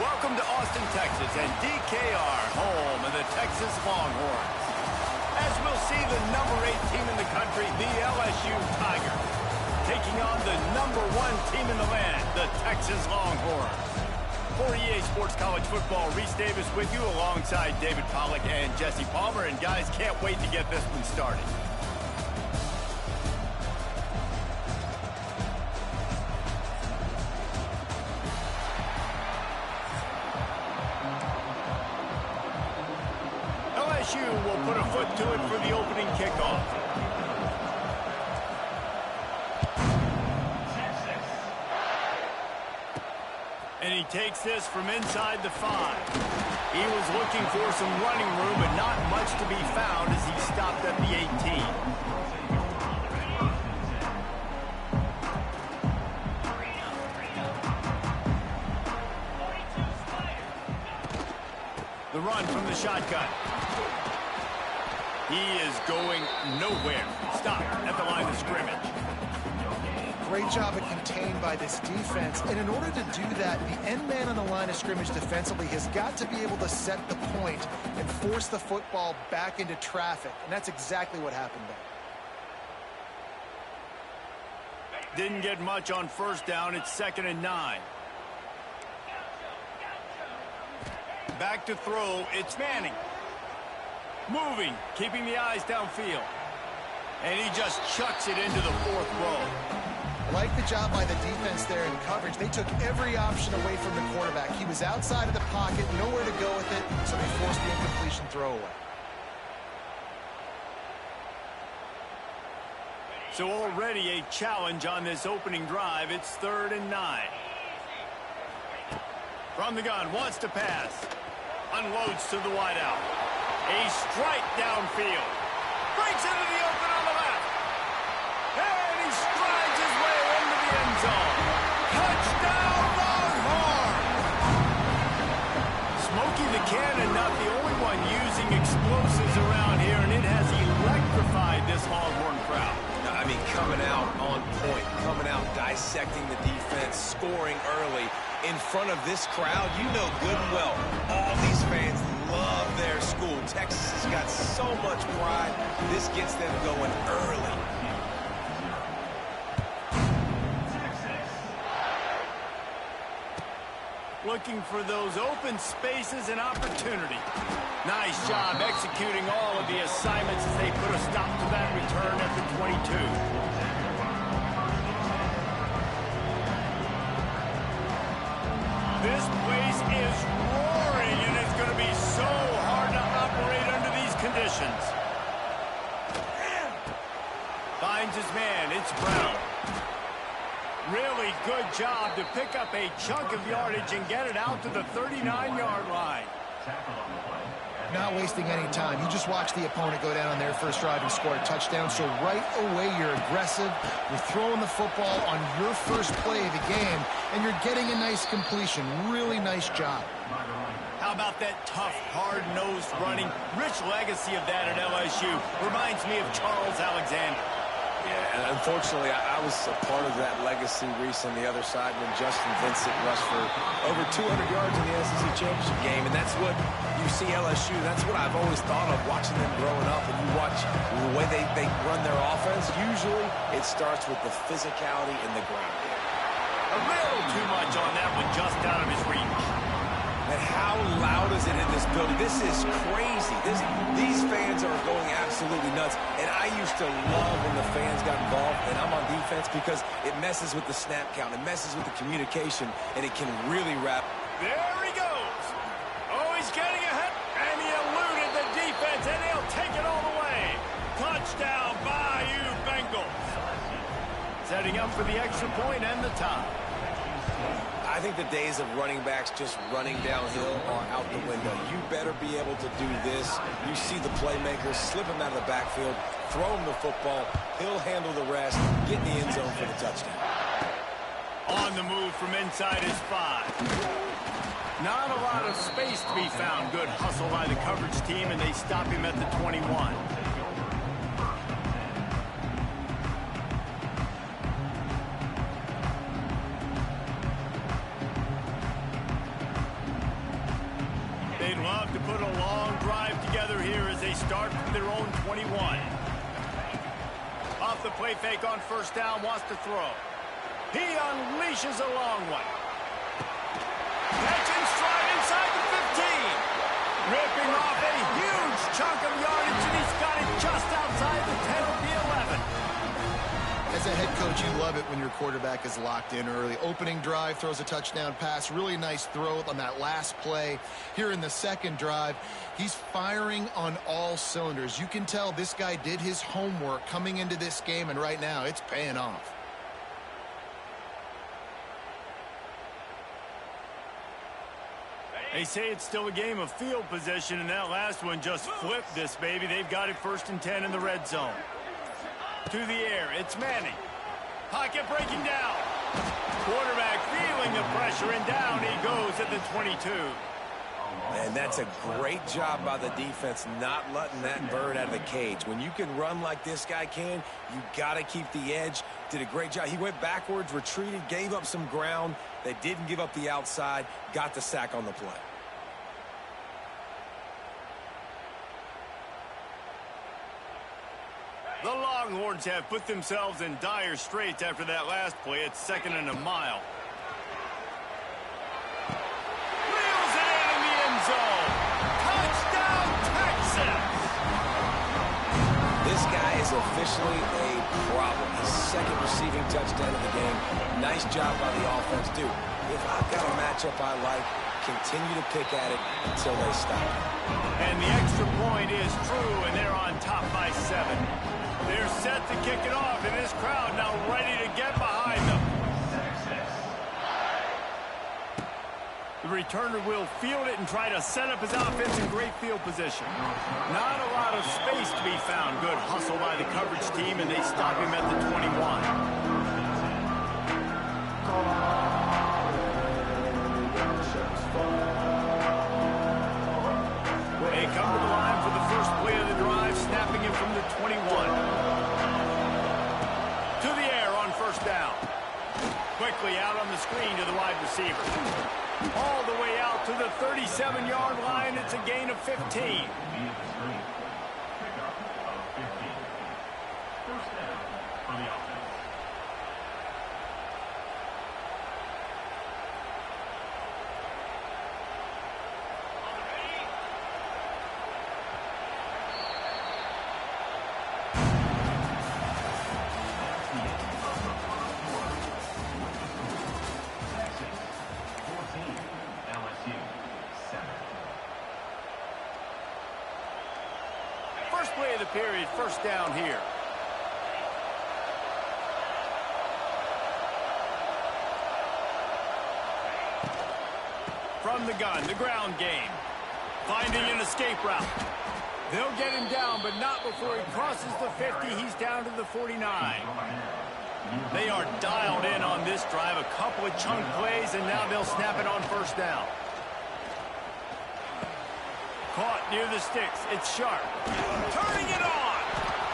Welcome to Austin, Texas, and DKR, home of the Texas Longhorns. As we'll see, the number 8 team in the country, the LSU Tigers, taking on the number 1 team in the land, the Texas Longhorns. For EA Sports College Football, Reese Davis with you alongside David Pollack and Jesse Palmer. And guys, can't wait to get this one started. LSU will put a foot to it for the opening kickoff. And he takes this from inside the 5. He was looking for some running room, but not much to be found as he stopped at the 18. The run from the shotgun. He is going nowhere. Stop at the line of scrimmage. Great job of contained by this defense. And in order to do that, the end man on the line of scrimmage defensively has got to be able to set the point and force the football back into traffic. And that's exactly what happened there. Didn't get much on first down. It's 2nd and 9. Back to throw. It's Manning. Moving, keeping the eyes downfield. And he just chucks it into the 4th row. I like the job by the defense there in coverage. They took every option away from the quarterback. He was outside of the pocket, nowhere to go with it, so they forced the incompletion throwaway. So already a challenge on this opening drive. It's 3rd and 9. From the gun, wants to pass. Unloads to the wideout. A strike downfield. Breaks into the open on the left. And he strides his way into the end zone. Touchdown, Longhorns! Smokey the Cannon, not the only one using explosives around here, and it has electrified this Longhorn crowd. I mean, coming out on point, coming out dissecting the defense, scoring early in front of this crowd. You know good and well, all these fans love their school. Texas has got so much pride. This gets them going early. Looking for those open spaces and opportunity. Nice job executing all of the assignments as they put a stop to that return at the 22. This place is roaring, and it's going to be so hard to operate under these conditions. Finds his man. It's Brown. Really good job to pick up a chunk of yardage and get it out to the 39-yard line. Not wasting any time. You just watch the opponent go down on their first drive and score a touchdown. So right away, you're aggressive. You're throwing the football on your first play of the game, and you're getting a nice completion. Really nice job. How about that tough, hard-nosed running? Rich legacy of that at LSU. Reminds me of Charles Alexander. Yeah, and unfortunately, I was a part of that legacy, Reese, on the other side when Justin Vincent rushed for over 200 yards in the SEC Championship game. And that's what you see LSU. That's what I've always thought of watching them growing up. And you watch the way they run their offense. Usually, it starts with the physicality in the ground game. A little too much on that one, just out of his reach. And how loud is it in this building? This is crazy. These fans are going absolutely nuts. And I used to love when the fans got involved, and I'm on defense, because it messes with the snap count. It messes with the communication, and it can really wrap. There he goes. Oh, he's getting ahead, and he eluded the defense, and he'll take it all the way. Touchdown, Bayou Bengals. Setting up for the extra point and the tie. I think the days of running backs just running downhill are out the window. You better be able to do this. You see the playmakers, slip him out of the backfield, throw him the football, he'll handle the rest, get in the end zone for the touchdown. On the move from inside his 5. Not a lot of space to be found. Good hustle by the coverage team, and they stop him at the 21. love to put a long drive together here as they start from their own 21. Off the play fake on first down, wants to throw. He unleashes a long one. Catch and stride inside the 15. Ripping off a huge chunk of yardage, and he's got it just outside the 10 of the 11. As a head coach, you love it when your quarterback is locked in early. Opening drive, throws a touchdown pass. Really nice throw on that last play. Here in the second drive, he's firing on all cylinders. You can tell this guy did his homework coming into this game, and right now it's paying off. They say it's still a game of field position, and that last one just flipped this baby. They've got it 1st and 10 in the red zone. To the air, it's Manning. Pocket breaking down. Quarterback feeling the pressure, and down he goes at the 22. And that's a great job by the defense not letting that bird out of the cage. When you can run like this guy can, you got to keep the edge. Did a great job. He went backwards, retreated, gave up some ground. They didn't give up the outside, got the sack on the play. The Longhorns have put themselves in dire straits after that last play. It's 2nd and a mile. Reels it in the end zone. Touchdown, Texas! This guy is officially a problem. His 2nd receiving touchdown of the game. Nice job by the offense, too. If I've got a matchup I like, continue to pick at it until they stop. And the extra point is true, and they're on top by 7. They're set to kick it off, and this crowd now ready to get behind them. The returner will field it and try to set up his offense in great field position. Not a lot of space to be found. Good hustle by the coverage team, and they stop him at the 21. They come to the line for the first play of the drive, snapping him from the 21. To the air on first down. Quickly out on the screen to the wide receiver. All the way out to the 37-yard line. It's a gain of 15. First play of the period, first down here. From the gun, the ground game. Finding an escape route. They'll get him down, but not before he crosses the 50. He's down to the 49. They are dialed in on this drive. A couple of chunk plays, and now they'll snap it on first down. Caught near the sticks. It's Sharp. Turning it on.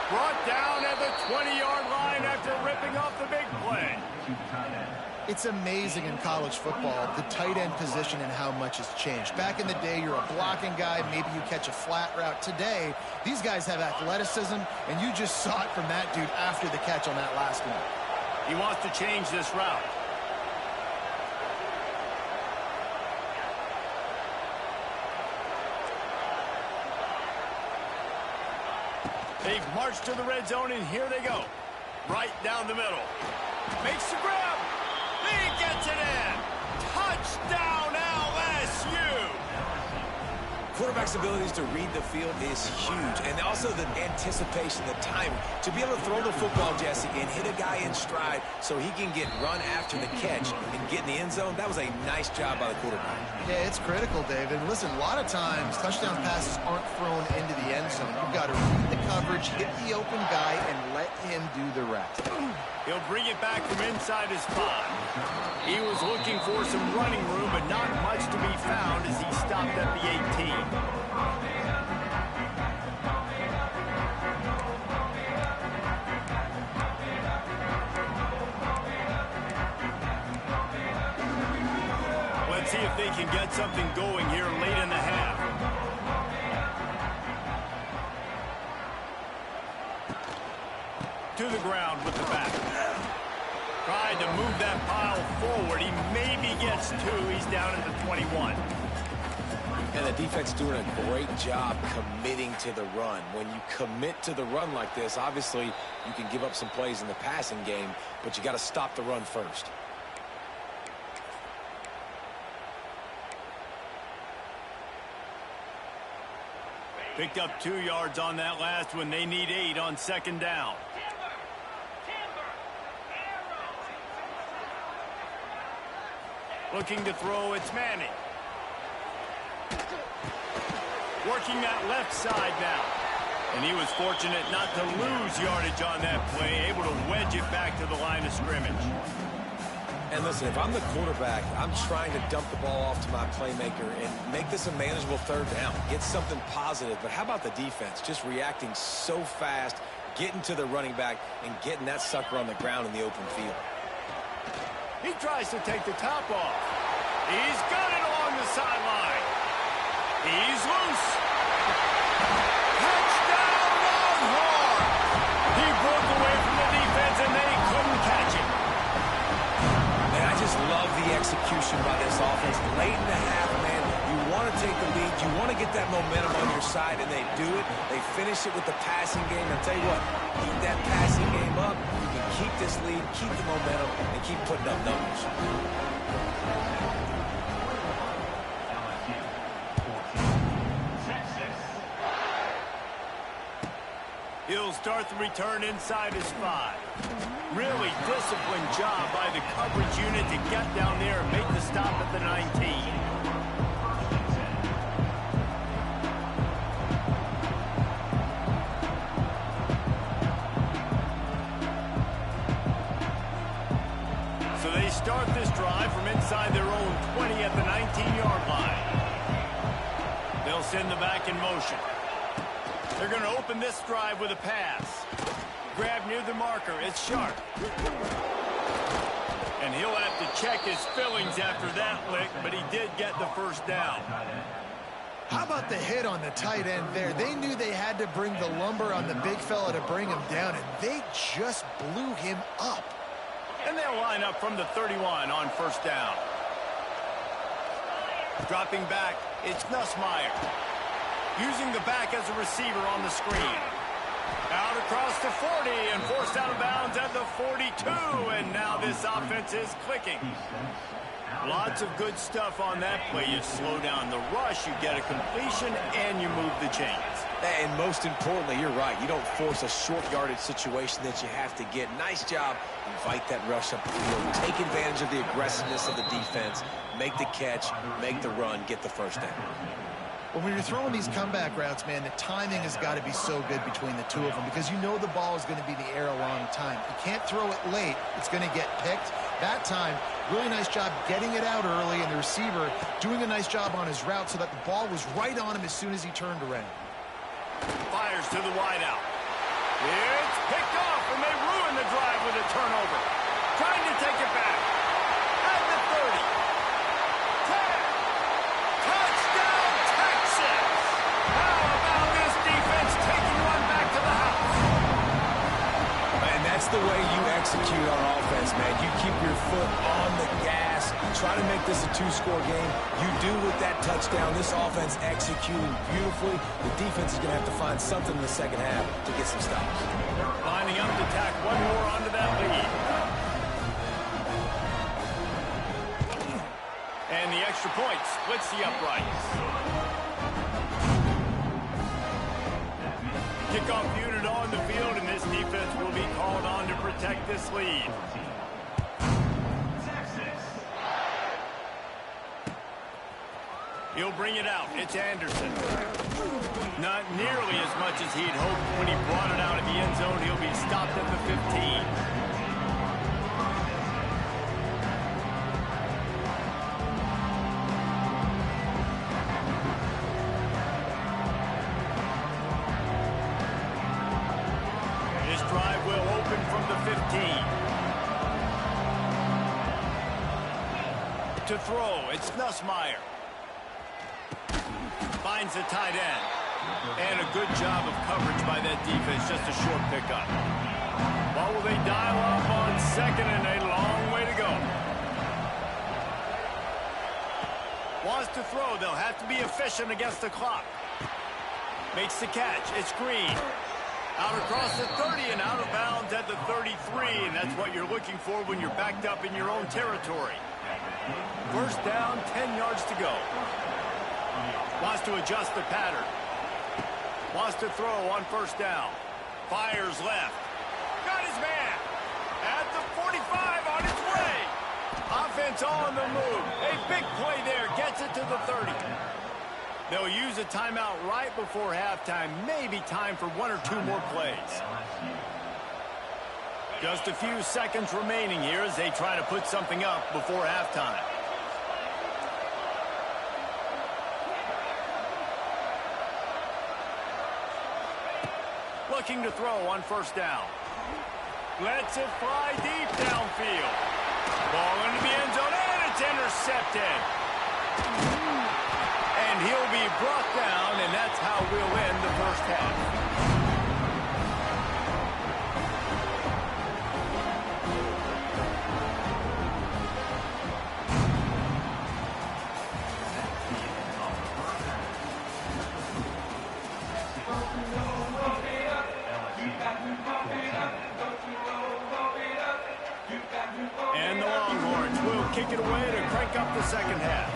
Brought down at the 20-yard line after ripping off the big play. It's amazing in college football, the tight end position and how much has changed. Back in the day, you're a blocking guy. Maybe you catch a flat route. Today, these guys have athleticism, and you just saw it from that dude after the catch on that last one. He wants to change this route. They've marched to the red zone, and here they go. Right down the middle. Makes the grab. He gets it in. Touchdown, LSU. Quarterback's abilities to read the field is huge, and also the anticipation, the timing. To be able to throw the football, Jesse, and hit a guy in stride so he can get run after the catch and get in the end zone, that was a nice job by the quarterback. Yeah, it's critical, David. Listen, a lot of times touchdown passes aren't thrown into the end zone. You've got to read the coverage, hit the open guy, and let him do the rest. He'll bring it back from inside his 5. He was looking for some running room, but not much to be found as he stopped at the 18. Let's see if they can get something going here late in the half. to the ground with the back. Tried to move that pile forward. He maybe gets 2. He's down at the 21. And the defense doing a great job committing to the run. When you commit to the run like this, obviously you can give up some plays in the passing game, but you got to stop the run first. Picked up 2 yards on that last one. They need 8 on second down. Looking to throw, it's Manning. Working that left side now. And he was fortunate not to lose yardage on that play, able to wedge it back to the line of scrimmage. And listen, if I'm the quarterback, I'm trying to dump the ball off to my playmaker and make this a manageable third down. Get something positive. But how about the defense? Just reacting so fast, getting to the running back, and getting that sucker on the ground in the open field. He tries to take the top off. He's got it along the sideline. He's loose. Touchdown, Longhorn! He broke away from the defense, and they couldn't catch him. Man, I just love the execution by this offense. Late in the half, man, you want to take the lead. You want to get that momentum on your side, and they do it. They finish it with the passing game. I'll tell you what, keep that passing game up. You can keep this lead, keep the momentum, and keep putting up numbers. He'll start the return inside his 5. Really disciplined job by the coverage unit to get down there and make the stop at the 19. So they start this drive from inside their own 20 at the 19-yard line. They'll send the back in motion. They're going to open this drive with a pass. Grab near the marker. It's Sharp. And he'll have to check his fillings after that lick, but he did get the first down. How about the hit on the tight end there? They knew they had to bring the lumber on the big fella to bring him down, and they just blew him up. And they'll line up from the 31 on first down. Dropping back, it's Nussmeier. Using the back as a receiver on the screen. Out across the 40 and forced out of bounds at the 42. And now this offense is clicking. Lots of good stuff on that play. You slow down the rush, you get a completion, and you move the chains. And most importantly, you're right. You don't force a short yardage situation that you have to get. Nice job. Invite that rush up the field. Take advantage of the aggressiveness of the defense. Make the catch, make the run, get the first down. Well, when you're throwing these comeback routes, man, the timing has got to be so good between the two of them because you know the ball is going to be in the air a long time. You can't throw it late. It's going to get picked. That time, really nice job getting it out early, and the receiver doing a nice job on his route so that the ball was right on him as soon as he turned around. Fires to the wideout. It's picked off, and they ruin the drive with a turnover. Trying to take it back. At the 30. 10. Touchdown, Texas! How about this defense taking one back to the house? And that's the way you execute on offense, man. You keep your foot on the gas. Try to make this a 2-score game. You do with that touchdown. This offense executing beautifully. The defense is going to have to find something in the second half to get some stops. Lining up to tack one more onto that lead. And the extra point splits the uprights. Kickoff unit on the field, and this defense will be called on to protect this lead. He'll bring it out. It's Anderson. Not nearly as much as he'd hoped when he brought it out of the end zone. He'll be stopped at the 15. This drive will open from the 15. To throw, it's Nussmeier. Finds the tight end. And a good job of coverage by that defense. Just a short pickup. What will they dial up on second and a long way to go? Wants to throw. They'll have to be efficient against the clock. Makes the catch. It's Green. Out across the 30 and out of bounds at the 33, and that's what you're looking for when you're backed up in your own territory. First down, 10 yards to go. Wants to adjust the pattern. Wants to throw on first down. Fires left. Got his man. At the 45 on its way. Offense on the move. A big play there. Gets it to the 30. They'll use a timeout right before halftime. Maybe time for one or two more plays. Just a few seconds remaining here as they try to put something up before halftime. Looking to throw on first down. Lets it fly deep downfield. Ball into the end zone, and it's intercepted. And he'll be brought down, and that's how we'll end the first half. And the Longhorns will kick it away to crank up the second half.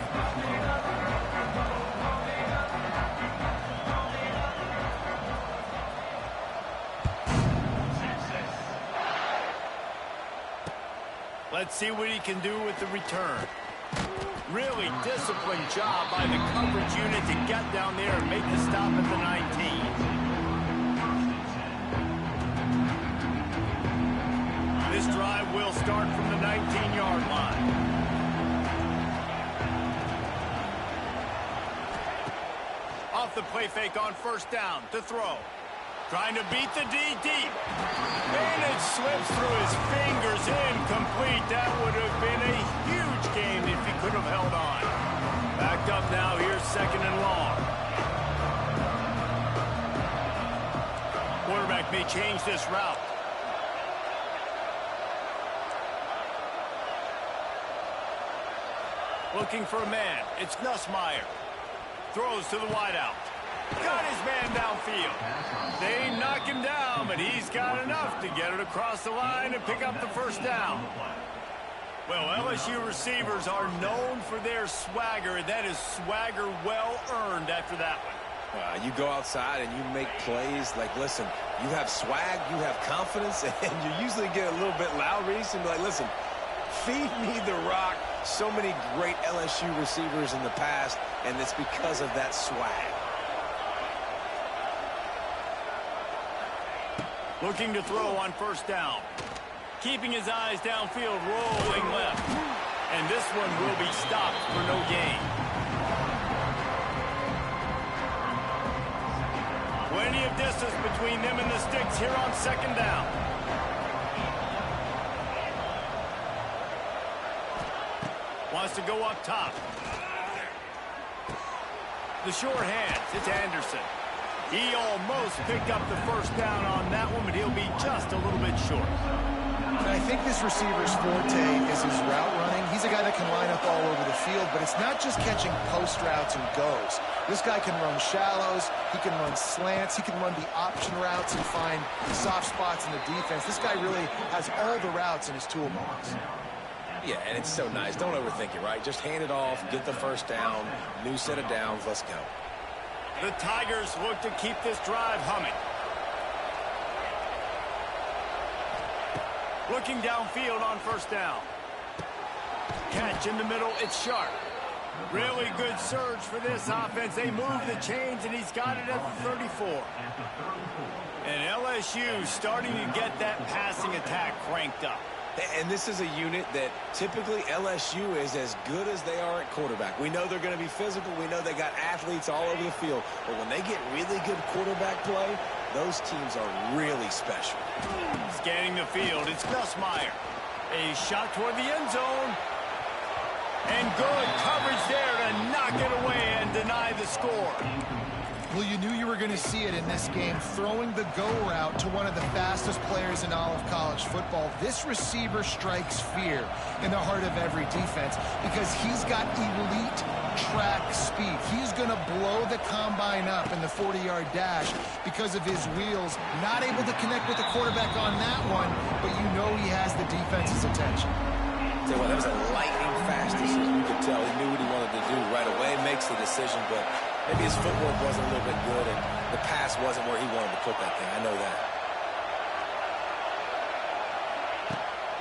Let's see what he can do with the return. Really disciplined job by the coverage unit to get down there and make the stop at the 19. This drive will start from the 19-yard line. Off the play fake on first down to throw. Trying to beat the D deep. And it slips through his fingers, incomplete. That would have been a huge game if he could have held on. Backed up now, here's second and long. Quarterback may change this route. Looking for a man. It's Nussmeier. Throws to the wideout. Got his man downfield. They knock him down, but he's got enough to get it across the line and pick up the first down. Well, LSU receivers are known for their swagger, and that is swagger well earned after that one. You go outside and you make plays. Like, listen, you have swag, you have confidence, and you usually get a little bit loud, Reese, and be like, listen, feed me the rock. So many great LSU receivers in the past, and it's because of that swag. Looking to throw on first down. Keeping his eyes downfield, rolling left. And this one will be stopped for no gain. Plenty of distance between them and the sticks here on second down. Wants to go up top. The short hands, it's Anderson. He almost picked up the first down on that one, but he'll be just a little bit short. And I think this receiver's forte is his route running. He's a guy that can line up all over the field, but it's not just catching post routes and goes. This guy can run shallows, he can run slants, he can run the option routes and find soft spots in the defense. This guy really has all the routes in his toolbox. Yeah, and it's so nice. Don't overthink it, right? Just hand it off, get the first down, new set of downs, let's go. The Tigers look to keep this drive humming. Looking downfield on first down. Catch in the middle, it's Sharp. Really good surge for this offense. They move the chains, and he's got it at the 34. And LSU starting to get that passing attack cranked up. And this is a unit that typically LSU is as good as they are at quarterback. We know they're going to be physical. We know they got athletes all over the field. But when they get really good quarterback play, those teams are really special. Scanning the field, it's Nussmeier. A shot toward the end zone. And good coverage there to knock it away and deny the score. Well, you knew you were going to see it in this game, throwing the go route to one of the fastest players in all of college football. This receiver strikes fear in the heart of every defense because he's got elite track speed. He's going to blow the combine up in the 40-yard dash because of his wheels. Not able to connect with the quarterback on that one, but you know he has the defense's attention. Tell you what, that was a lightning fast decision. You could tell he knew what he wanted to do right away. Makes the decision, but maybe his footwork wasn't a little bit good, and the pass wasn't where he wanted to put that thing. I know that.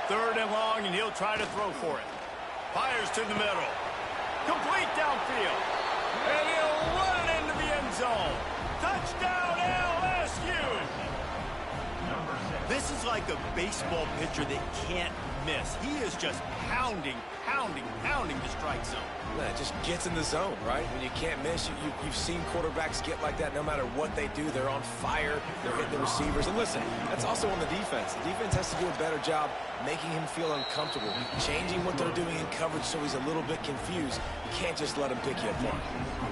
3rd and long, and he'll try to throw for it. Fires to the middle. Complete downfield. And he'll run it into the end zone. Touchdown, LSU! This is like a baseball pitcher that can't miss. He is just pounding the strike zone. Yeah, it just gets in the zone, right? When you can't miss, you've seen quarterbacks get like that no matter what they do. They're on fire. They're hitting the receivers. And listen, that's also on the defense. The defense has to do a better job making him feel uncomfortable, changing what they're doing in coverage so he's a little bit confused. You can't just let him pick you apart.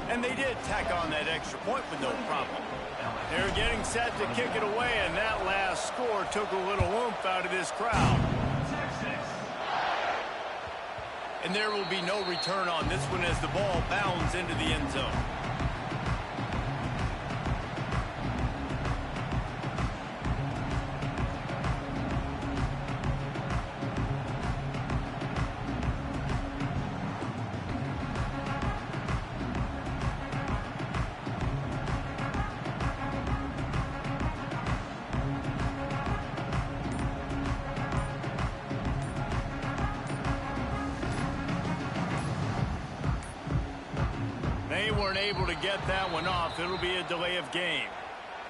And they did tack on that extra point with no problem. They're getting set to kick it away, and that last score took a little oomph out of this crowd. And there will be no return on this one as the ball bounds into the end zone. They weren't able to get that one off. It'll be a delay of game.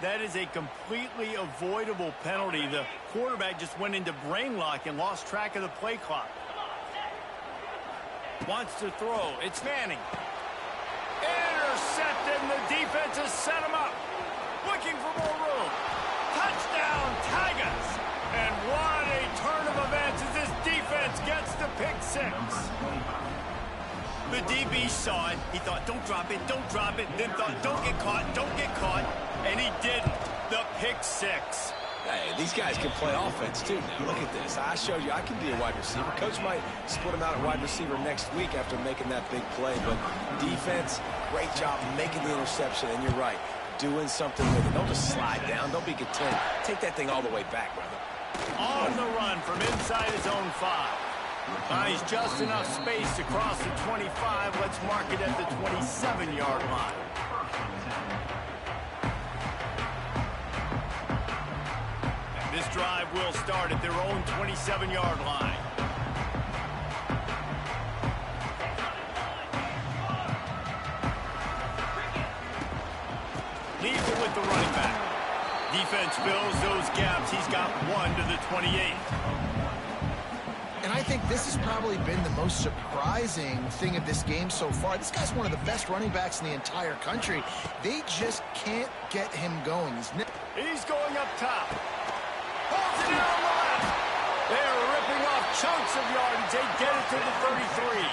That is a completely avoidable penalty. The quarterback just went into brain lock and lost track of the play clock. Wants to throw. It's Manning. Intercepted, and the defense has set him up. Looking for more room. Touchdown, Tigers! And what a turn of events as this defense gets the pick 6. The DB saw it. He thought, don't drop it, don't drop it. Then thought, don't get caught, don't get caught. And he didn't. The pick 6. Hey, these guys can play offense, too. Now, look at this. I showed you I can be a wide receiver. Coach might split him out at wide receiver next week after making that big play. But defense, great job making the interception. And you're right, doing something with it. Don't just slide down. Don't be content. Take that thing all the way back, brother. On the run from inside his own 5. Finds just enough space to cross the 25. Let's mark it at the 27-yard line. This drive will start at their own 27-yard line. Leaves it with the running back. Defense fills those gaps. He's got 1 to the 28. And I think this has probably been the most surprising thing of this game so far. This guy's one of the best running backs in the entire country. They just can't get him going. He's going up top. Holds it down the left. They're ripping off chunks of yardage. They get it to the 33.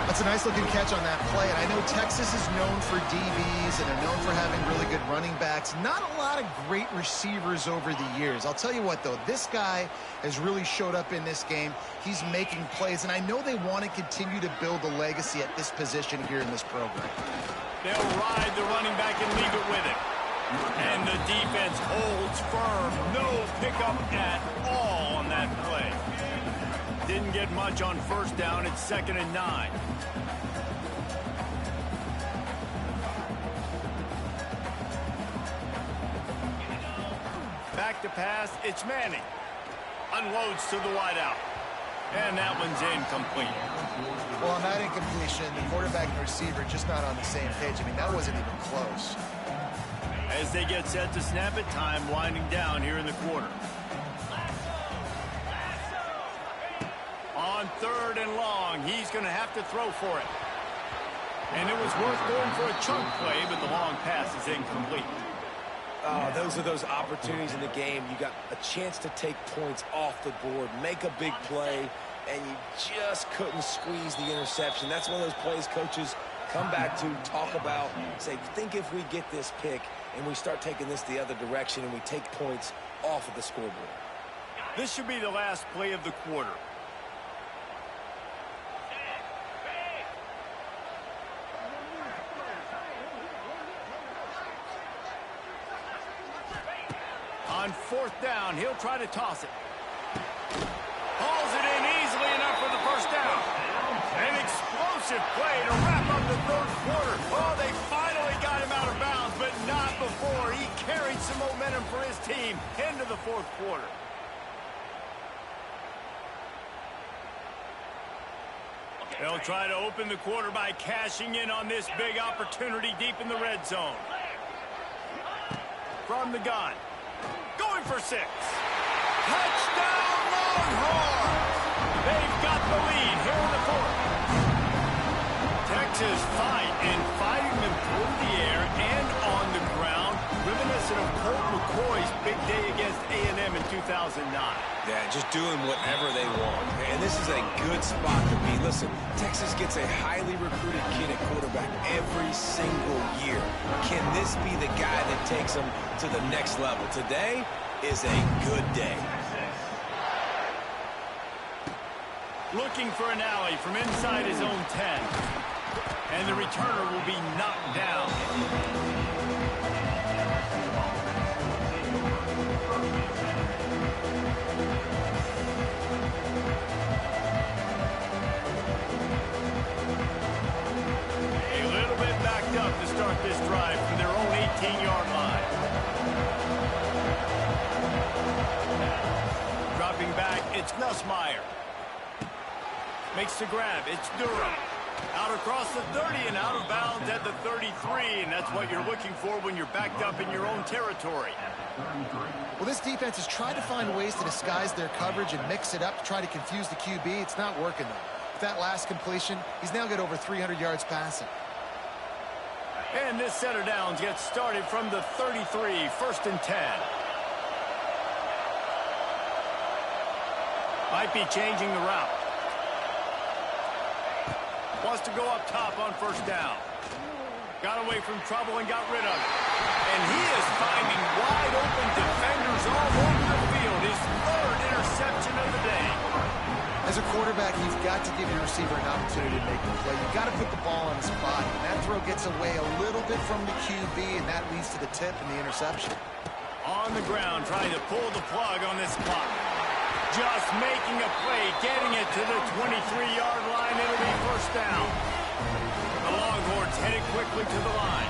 That's a nice-looking catch on that play. And I know Texas is known for DBs and are known for having really good running backs. Not a lot of great receivers over the years. I'll tell you what, though. This guy has really showed up in this game. He's making plays, and I know they want to continue to build a legacy at this position here in this program. They'll ride the running back and leave it with him. And the defense holds firm. No pickup at all on that play. Didn't get much on first down. It's 2nd and 9. Back to pass. It's Manning. Unloads to the wideout. And that one's incomplete. Well, on that incompletion, the quarterback and receiver just not on the same page. I mean, that wasn't even close. As they get set to snap it, time winding down here in the quarter. On 3rd and long, he's going to have to throw for it. And it was worth going for a chunk play, but the long pass is incomplete. Those are those opportunities in the game. You got a chance to take points off the board, make a big play, and you just couldn't squeeze the interception. That's one of those plays coaches come back to, talk about, say, think if we get this pick and we start taking this the other direction and we take points off of the scoreboard. This should be the last play of the quarter. On fourth down, he'll try to toss it. Hauls it in easily enough for the first down. An explosive play to wrap up the third quarter. Oh, they finally got him out of bounds, but not before. He carried some momentum for his team into the fourth quarter. They'll try to open the quarter by cashing in on this big opportunity deep in the red zone. From the gun. Going for 6. Touchdown, Longhorns! They've got the lead here in the fourth. Texas fighting them through the air and on the ground, reminiscent of Colt McCoy's big day against A&M in 2009. Yeah, just doing whatever they want. And this is a good spot to be. Listen, Texas gets a highly recruited kid at quarterback every single year. Can this be the guy that takes them to the next level? Today is a good day. Looking for an alley from inside his own 10. And the returner will be knocked down. A little bit backed up to start this drive from their own 18-yard line. Dropping back, it's Nussmeier. Makes the grab, it's Durham. Out across the 30 and out of bounds at the 33, and that's what you're looking for when you're backed up in your own territory. Well, this defense has tried to find ways to disguise their coverage and mix it up to try to confuse the QB. It's not working, though. With that last completion, he's now got over 300 yards passing. And this set of downs gets started from the 33, 1st and 10. Might be changing the route. Wants to go up top on first down. Got away from trouble and got rid of it. And he is finding wide open defenders all over the field. His 3rd interception of the day. As a quarterback, you've got to give your receiver an opportunity to make the play. You've got to put the ball on his body. And that throw gets away a little bit from the QB, and that leads to the tip and the interception. On the ground, trying to pull the plug on this clock. Just making a play, getting it to the 23-yard line. It'll be first down. The Longhorns headed quickly to the line.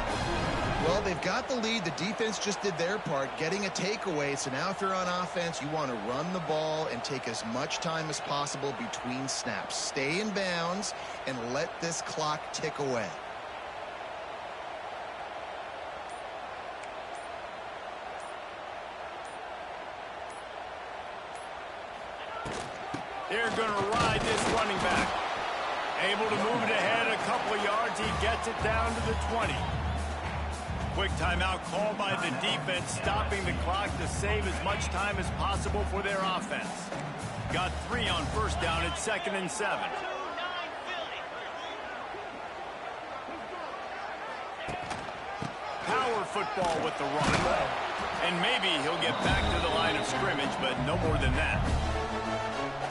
Well, they've got the lead. The defense just did their part, getting a takeaway. So now if you're on offense, you want to run the ball and take as much time as possible between snaps. Stay in bounds and let this clock tick away. They're going to ride this running back. Able to move it ahead a couple of yards. He gets it down to the 20. Quick timeout called by the defense, stopping the clock to save as much time as possible for their offense. Got 3 on first down at 2nd and 7. Power football with the run. And maybe he'll get back to the line of scrimmage, but no more than that.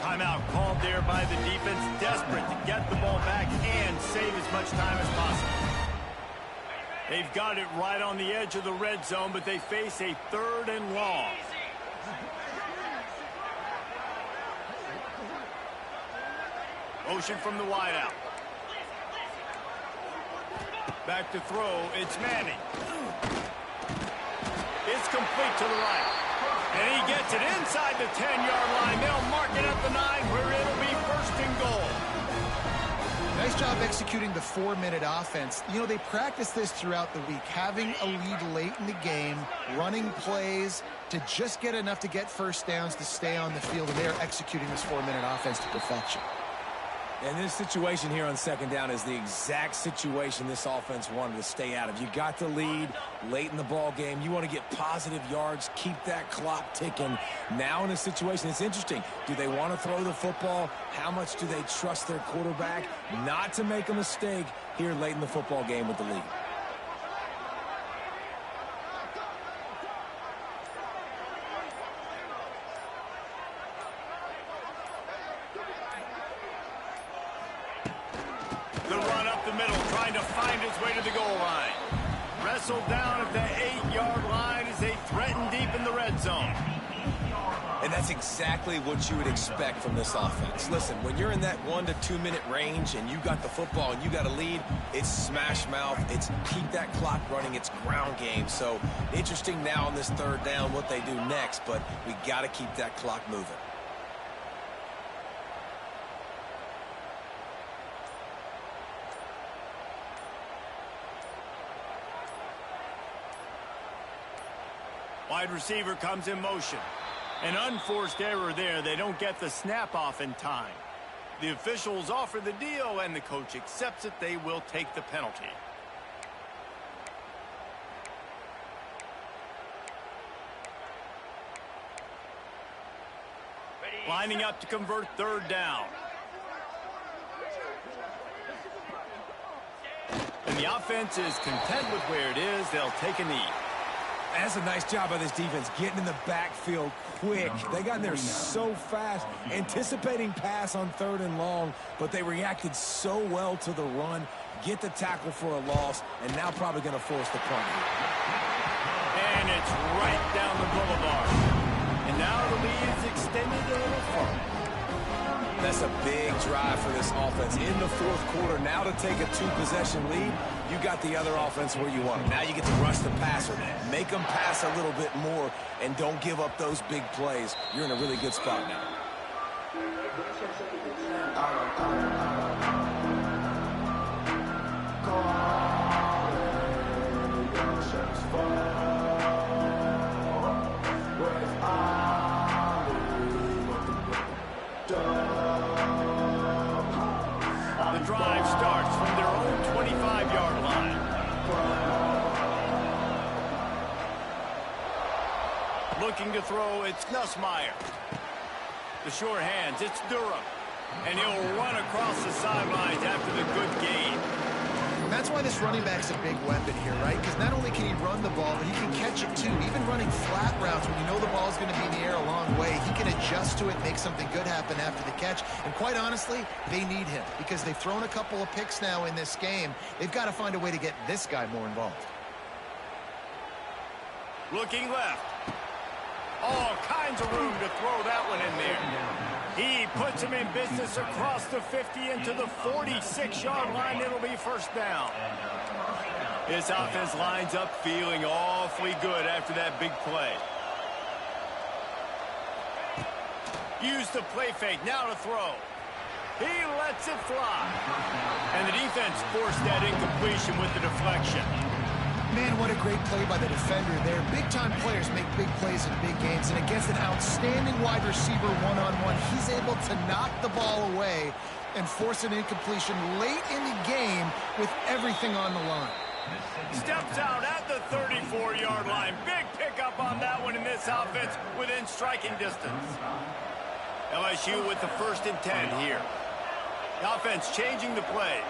Timeout called there by the defense, desperate to get the ball back and save as much time as possible. They've got it right on the edge of the red zone, but they face a 3rd and long. Motion from the wideout. Back to throw, it's Manning. It's complete to the right. And he gets it inside the 10-yard line. They'll mark it at the 9 where it'll be 1st and goal. Nice job executing the 4-minute offense. You know, they practice this throughout the week, having a lead late in the game, running plays to just get enough to get first downs to stay on the field, and they are executing this 4-minute offense to perfection. And this situation here on second down is the exact situation this offense wanted to stay out of. You got the lead late in the ball game. You want to get positive yards, keep that clock ticking. Now in this situation, it's interesting. Do they want to throw the football? How much do they trust their quarterback not to make a mistake here late in the football game with the lead? Wrestled down at the 8-yard line as they threaten deep in the red zone. And that's exactly what you would expect from this offense. Listen, when you're in that 1 to 2 minute range and you got the football and you got a lead, it's smash mouth, it's keep that clock running, it's ground game. So interesting now on this third down what they do next, but we got to keep that clock moving. Wide receiver comes in motion. An unforced error there. They don't get the snap off in time. The officials offer the deal, and the coach accepts it. They will take the penalty. Lining up to convert third down. And the offense is content with where it is. They'll take a knee. That's a nice job by this defense, getting in the backfield quick. They got in there so fast, anticipating pass on third and long, but they reacted so well to the run, get the tackle for a loss, and now probably going to force the punt. And it's right down the boulevard. And now the lead is extended a little further. That's a big drive for this offense in the fourth quarter. Now to take a 2-possession lead, you got the other offense where you want them. Now you get to rush the passer, make them pass a little bit more, and don't give up those big plays. You're in a really good spot now. The drive starts from their own 25-yard line. Looking to throw, it's Nussmeier. The short hands, it's Durham. And he'll run across the sidelines after the good gain. And that's why this running back's a big weapon here, right? Because not only can he run the ball, but he can catch it too. Even running flat routes when you know the ball's going to be in the air a long way, he can adjust to it, make something good happen after the catch. And quite honestly, they need him because they've thrown a couple of picks now in this game. They've got to find a way to get this guy more involved. Looking left. All kinds of room to throw that one in there. He puts him in business across the 50 into the 46-yard line. It'll be first down. This offense lines up feeling awfully good after that big play. Use the play fake. Now to throw. He lets it fly. And the defense forced that incompletion with the deflection. Man, what a great play by the defender there. Big-time players make big plays in big games, and against an outstanding wide receiver one-on-one, he's able to knock the ball away and force an incompletion late in the game with everything on the line. Steps out at the 34-yard line. Big pickup on that one in this offense within striking distance. LSU with the 1st and 10 here. The offense changing the play.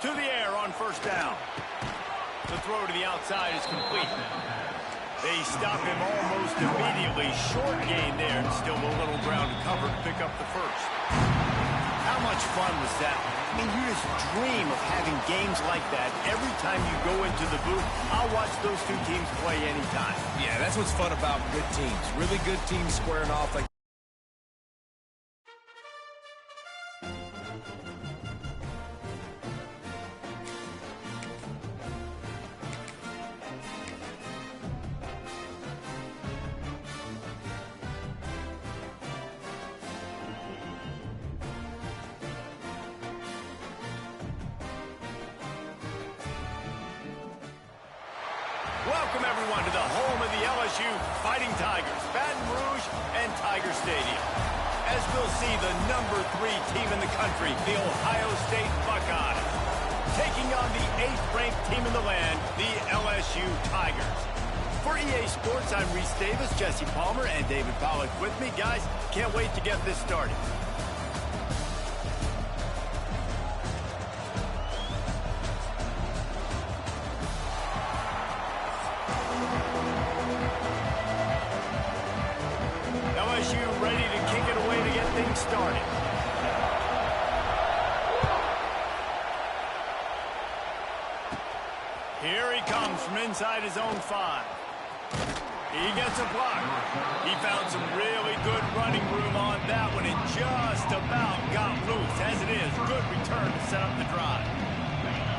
To the air on first down. The throw to the outside is complete. They stop him almost immediately. Short gain there, and still a little ground to cover to pick up the first. How much fun was that? I mean, you just dream of having games like that every time you go into the booth. I'll watch those two teams play anytime. Yeah, that's what's fun about good teams. Really good teams squaring off like. Welcome, everyone, to the home of the LSU Fighting Tigers, Baton Rouge and Tiger Stadium. as we'll see the number 3 team in the country, the Ohio State Buckeyes, taking on the 8th-ranked team in the land, the LSU Tigers. For EA Sports, I'm Reese Davis, Jesse Palmer, and David Pollack with me. Guys, can't wait to get this started. LSU ready to kick it away to get things started. Here he comes from inside his own 5. He gets a block. He found some really good running room on that one and just about got loose. As it is, good return to set up the drive.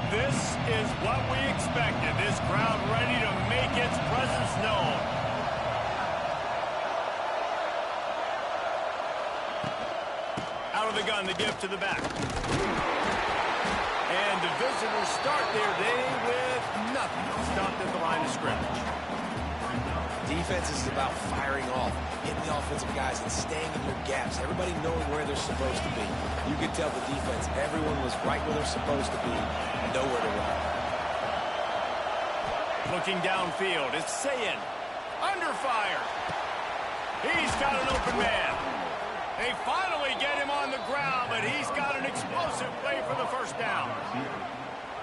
This is what we expected. This crowd ready to make its presence known. Out of the gun, the give to the back. And the visitors start their day with nothing. Stopped at the line of scrimmage. Defense is about firing off, hitting the offensive guys, and staying in your gaps. Everybody knowing where they're supposed to be. You could tell the defense, everyone was right where they're supposed to be, and nowhere to run. Looking downfield, it's Ncaa. Under fire. He's got an open man. They finally get him on the ground, but he's got an explosive play for the first down.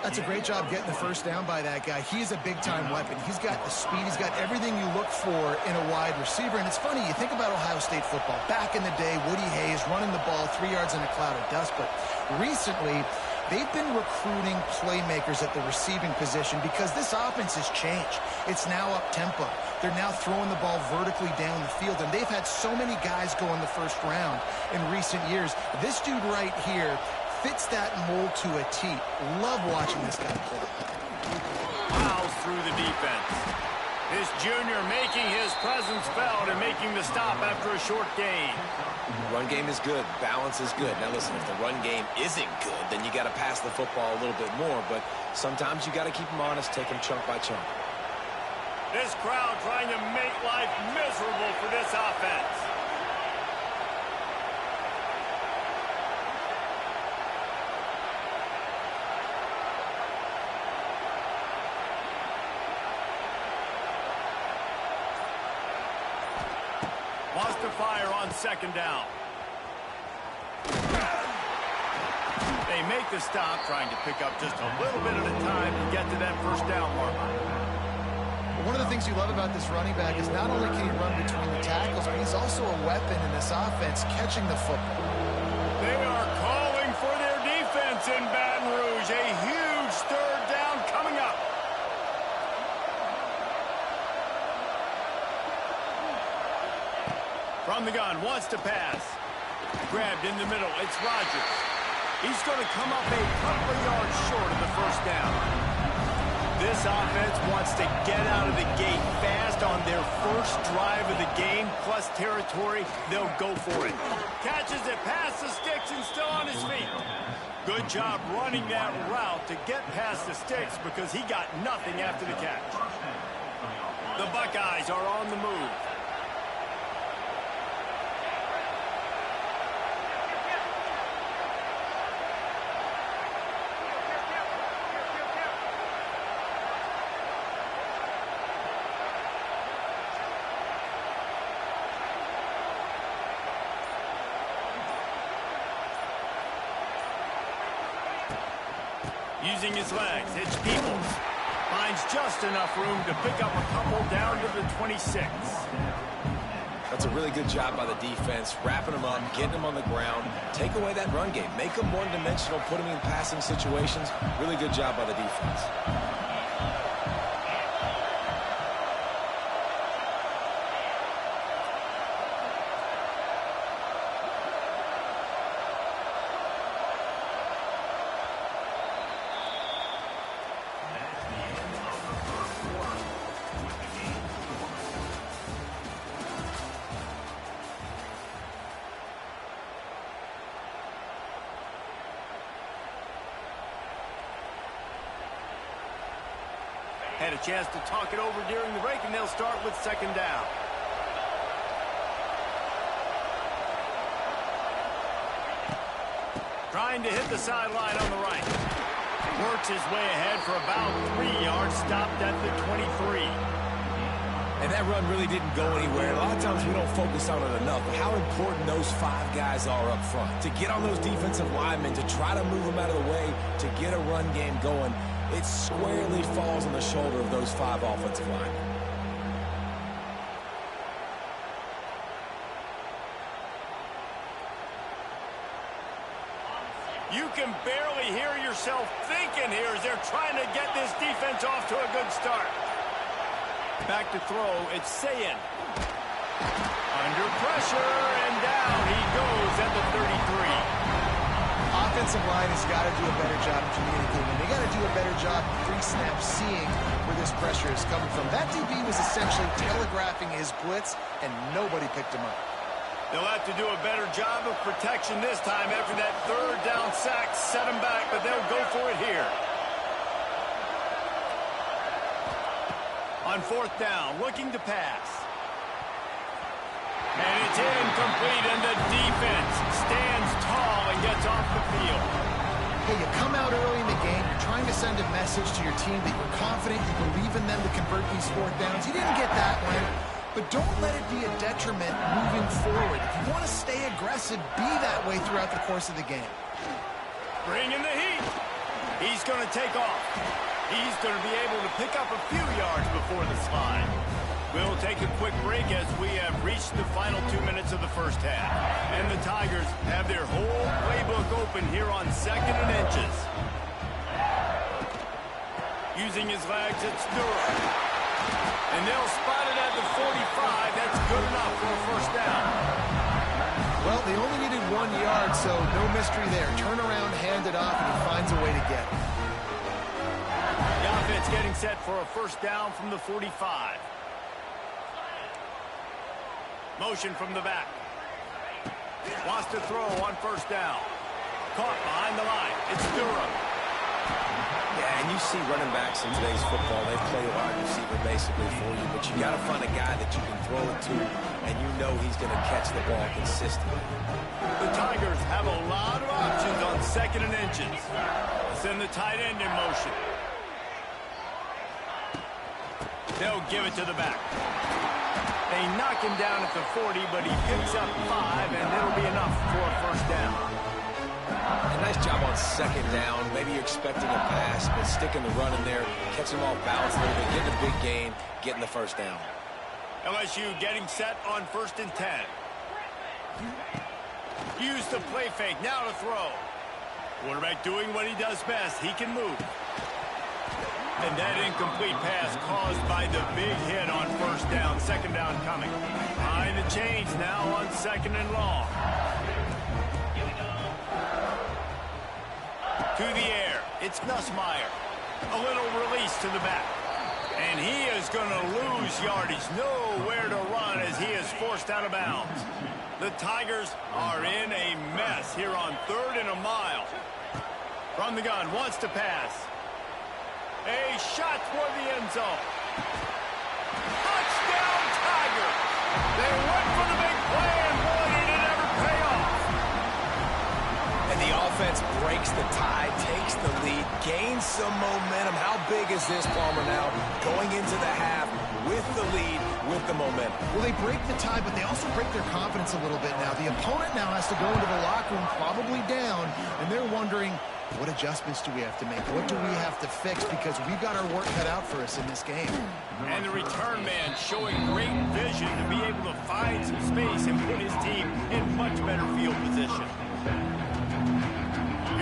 That's a great job getting the first down by that guy. He's a big-time weapon. He's got the speed. He's got everything you look for in a wide receiver. And it's funny, you think about Ohio State football. Back in the day, Woody Hayes running the ball 3 yards in a cloud of dust. But recently, they've been recruiting playmakers at the receiving position because this offense has changed. It's now up-tempo. They're now throwing the ball vertically down the field. And they've had so many guys go in the first round in recent years. This dude right here fits that mold to a T. Love watching this guy play. Miles through the defense. This junior making his presence felt and making the stop after a short gain. Run game is good. Balance is good. Now listen, if the run game isn't good, then you got to pass the football a little bit more. But sometimes you got to keep them honest, take them chunk by chunk. This crowd trying to make life miserable for this offense. Wants to fire on second down. They make the stop, trying to pick up just a little bit at a time to get to that first down marker. One of the things you love about this running back is not only can he run between the tackles, but he's also a weapon in this offense, catching the football. They are calling for their defense in Baton Rouge. A huge third down coming up. From the gun, wants to pass. Grabbed in the middle, it's Rodgers. He's going to come up a couple of yards short of the first down. This offense wants to get out of the gate fast on their first drive of the game, plus territory. They'll go for it. Catches it past the sticks and still on his feet. Good job running that route to get past the sticks because he got nothing after the catch. The Buckeyes are on the move. Using his legs, it's Peoples. Finds just enough room to pick up a couple down to the 26. That's a really good job by the defense, wrapping them up, getting them on the ground, take away that run game, make them one-dimensional, put them in passing situations. Really good job by the defense. Had a chance to talk it over during the break, and they'll start with second down. Trying to hit the sideline on the right. Works his way ahead for about 3 yards, stopped at the 23. And that run really didn't go anywhere. A lot of times we don't focus on it enough, but how important those 5 guys are up front. To get on those defensive linemen, to try to move them out of the way, to get a run game going, it squarely falls on the shoulder of those 5 offensive linemen. You can barely hear yourself thinking here as they're trying to get this defense off to a good start. Back to throw, it's Ncaa. Under pressure, and down he goes at the 33. Offensive line has got to do a better job of communicating. They got to do a better job pre-snap seeing where this pressure is coming from. That DB was essentially telegraphing his blitz, and nobody picked him up. They'll have to do a better job of protection this time after that 3rd down sack. Set him back, but they'll go for it here. On 4th down, looking to pass. And it's incomplete, and the defense stands tall and gets off the field. Hey, you come out early in the game, you're trying to send a message to your team that you're confident, you believe in them to convert these 4th downs. You didn't get that one. But don't let it be a detriment moving forward. If you want to stay aggressive, be that way throughout the course of the game. Bring in the heat. He's going to take off. He's going to be able to pick up a few yards before the slide. We'll take a quick break as we have reached the final 2 minutes of the first half. And the Tigers have their whole playbook open here on 2nd and inches. Using his legs, it's Ncaa. And they'll spot it at the 45. That's good enough for a 1st down. Well, they only needed 1 yard, so no mystery there. Turn around, hand it off, and he finds a way to get it. The offense getting set for a 1st down from the 45. Motion from the back. Wants to throw on 1st down. Caught behind the line. It's Ncaa. Yeah, and you see running backs in today's football, they play wide receiver basically for you, but you got to find a guy that you can throw it to, and you know he's going to catch the ball consistently. The Tigers have a lot of options on 2nd and inches. Send the tight end in motion. They'll give it to the back. They knock him down at the 40, but he picks up 5, and it'll be enough for a 1st down. A nice job on 2nd down. Maybe you're expecting a pass, but sticking the run in there, catching him off balance a little bit, getting a big gain, getting the 1st down. LSU getting set on 1st and 10. Use the play fake, now to throw. Quarterback doing what he does best. He can move. And that incomplete pass caused by the big hit on 1st down. 2nd down coming. Behind the chains now on 2nd and long. To the air, it's Nussmeier. A little release to the back. And he is going to lose yardage. Nowhere to run as he is forced out of bounds. The Tigers are in a mess here on 3rd and a mile. From the gun, wants to pass. A shot toward the end zone. Touchdown, Tiger! They went for the big play, and boy, did it ever pay off. And the offense breaks the tie, takes the lead, gains some momentum. How big is this, Palmer, now? Going into the half with the lead, with the momentum. Well, they break the tie, but they also break their confidence a little bit now. The opponent now has to go into the locker room, probably down, and they're wondering, what adjustments do we have to make? What do we have to fix? Because we've got our work cut out for us in this game. And the return man showing great vision to be able to find some space and put his team in much better field position.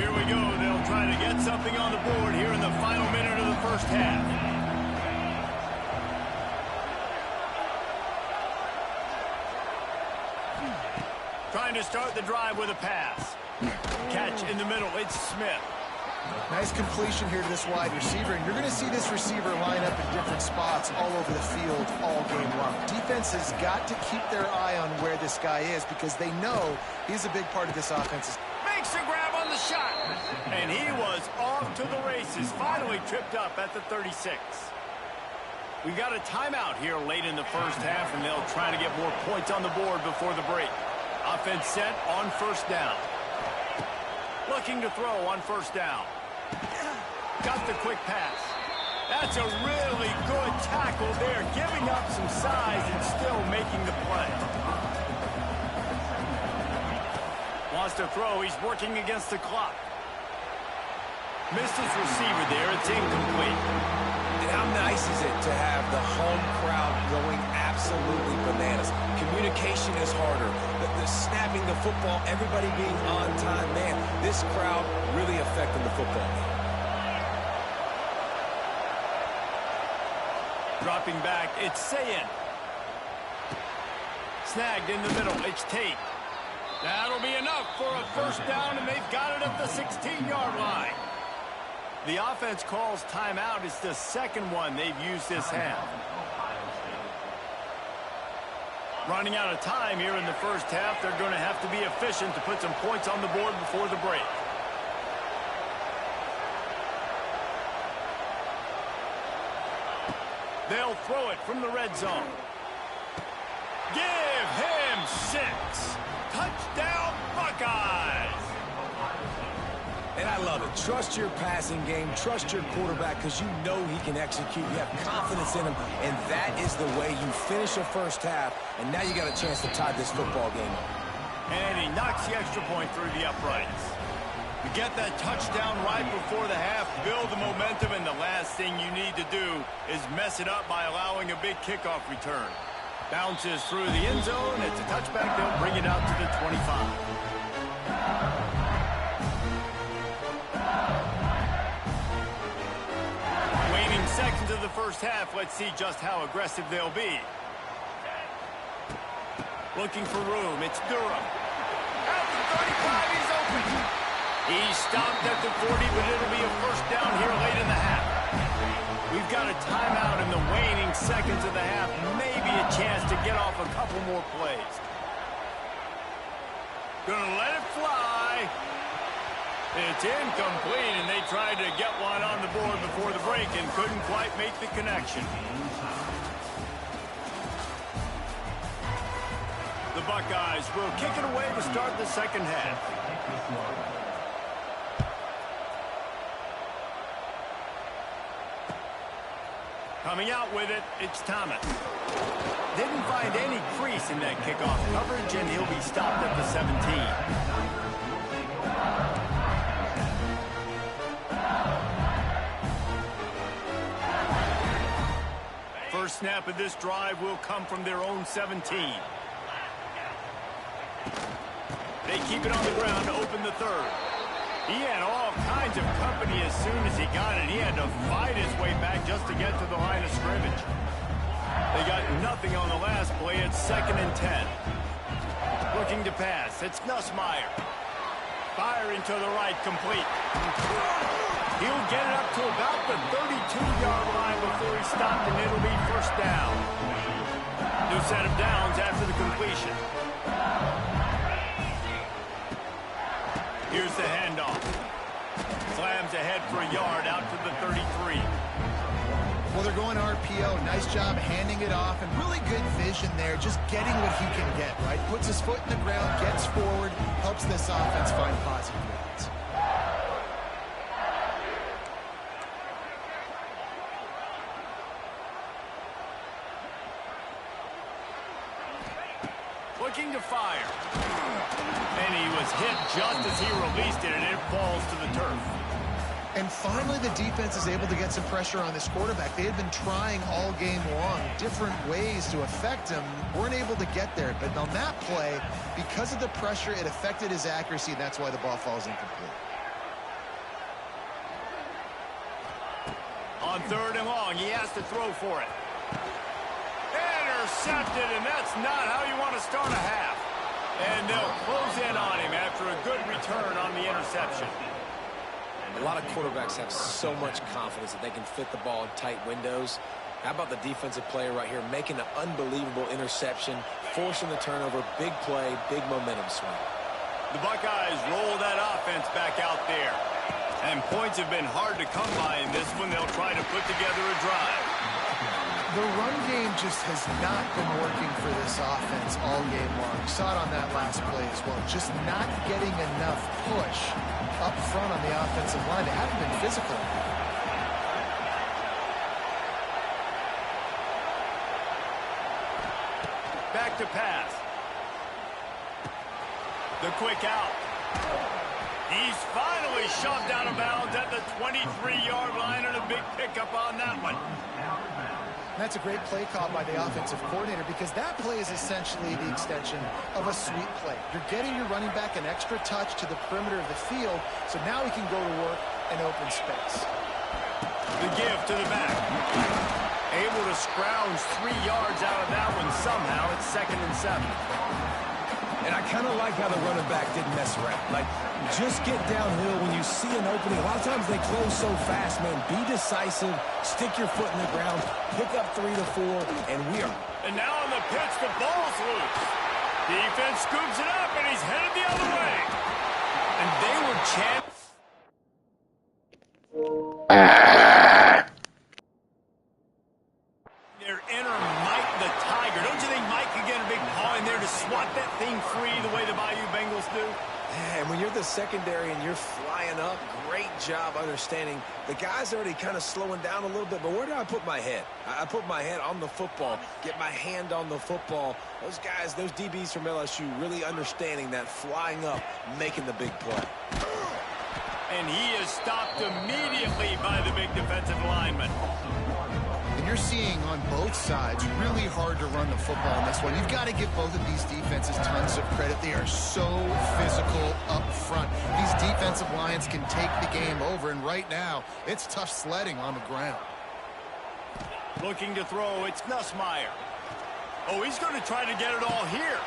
Here we go. They'll try to get something on the board here in the final minute of the first half. Trying to start the drive with a pass. Catch in the middle. It's Smith. Nice completion here to this wide receiver, and you're going to see this receiver line up in different spots all over the field all game long. Defense has got to keep their eye on where this guy is because they know he's a big part of this offense. Makes a grab on the shot, and he was off to the races. Finally tripped up at the 36. We got a timeout here late in the first half, and they'll try to get more points on the board before the break. Offense set on 1st down. Looking to throw on first down. Got the quick pass. That's a really good tackle there, giving up some size and still making the play. Wants to throw. He's working against the clock. Missed his receiver there. It's incomplete. And how nice is it to have the home crowd going absolutely bananas? Communication is harder. The snapping the football, everybody being on time. Man, this crowd really affecting the football game. Dropping back, it's Ncaa. Snagged in the middle, it's Tate. That'll be enough for a first down, and they've got it at the 16-yard line. The offense calls timeout. It's the second one they've used this half. Running out of time here in the first half. They're going to have to be efficient to put some points on the board before the break. They'll throw it from the red zone. Give him 6. Touchdown, Buckeyes! And I love it. Trust your passing game. Trust your quarterback because you know he can execute. You have confidence in him, and that is the way you finish a first half, and now you got a chance to tie this football game up. And he knocks the extra point through the uprights. You get that touchdown right before the half, build the momentum, and the last thing you need to do is mess it up by allowing a big kickoff return. Bounces through the end zone. It's a touchback. They'll bring it out to the 25. Waning seconds of the first half. Let's see just how aggressive they'll be. Looking for room. It's Durham. At the 35, he's open. He's stopped at the 40, but it'll be a first down here late in the half. We've got a timeout in the waning seconds of the half. Maybe a chance to get off a couple more plays. Gonna let it fly. It's incomplete, and they tried to get one on the board before the break and couldn't quite make the connection. The Buckeyes will kick it away to start the second half. Coming out with it, it's Thomas. Didn't find any crease in that kickoff coverage, and he'll be stopped at the 17. First snap of this drive will come from their own 17. They keep it on the ground to open the third. He had all kinds of company as soon as he got it. He had to fight his way back just to get to the line of scrimmage. They got nothing on the last play. It's 2nd and 10. Looking to pass. It's Nussmeier. Firing to the right, complete. He'll get it up to about the 32-yard line before he's stopped, and it'll be first down. New set of downs after the completion. Here's the handoff. Slams ahead for a yard out to the 33. Well, they're going RPO. Nice job handing it off, and really good vision there, just getting what he can get, right? Puts his foot in the ground, gets forward, helps this offense find positive yards. Looking to fire. And he was hit just as he released it, and it falls to the turf. And finally, the defense is able to get some pressure on this quarterback. They had been trying all game long different ways to affect him. Weren't able to get there. But on that play, because of the pressure, it affected his accuracy, and that's why the ball falls incomplete. On 3rd and long, he has to throw for it. Intercepted, and that's not how you want to start a half. And they'll close in on him after a good return on the interception. A lot of quarterbacks have so much confidence that they can fit the ball in tight windows. How about the defensive player right here making an unbelievable interception, forcing the turnover, big play, big momentum swing. The Buckeyes roll that offense back out there. And points have been hard to come by in this one. They'll try to put together a drive. The run game just has not been working for this offense all game long. You saw it on that last play as well. Just not getting enough push up front on the offensive line. They haven't been physical. Back to pass. The quick out. He's finally shoved out of bounds at the 23-yard line, and a big pickup on that one. That's a great play call by the offensive coordinator, because that play is essentially the extension of a sweep play. You're getting your running back an extra touch to the perimeter of the field, so now he can go to work in open space. The give to the back. Able to scrounge 3 yards out of that one somehow. It's 2nd and 7. And I kind of like how the running back didn't mess around. Like, just get downhill when you see an opening. A lot of times they close so fast, man. Be decisive. Stick your foot in the ground. Pick up 3 to 4, and we are. And now on the pitch, the ball's loose. Defense scoops it up, and he's headed the other way. And they were chanting. Their inner Mike the Tiger. Don't you think Mike could get a big paw in there to swat that thing free the way the Bayou Bengals do? And when you're the secondary and you're flying up, great job understanding. The guy's already kind of slowing down a little bit, but where do I put my head? I put my head on the football, get my hand on the football. Those guys, those DBs from LSU, really understanding that flying up, making the big play. And he is stopped immediately by the big defensive lineman. And you're seeing on both sides really hard to run the football in this one. You've got to give both of these defenses tons of credit. They are so physical up front. These defensive lines can take the game over, and right now it's tough sledding on the ground. Looking to throw, it's Nussmeier. Oh, he's going to try to get it all here.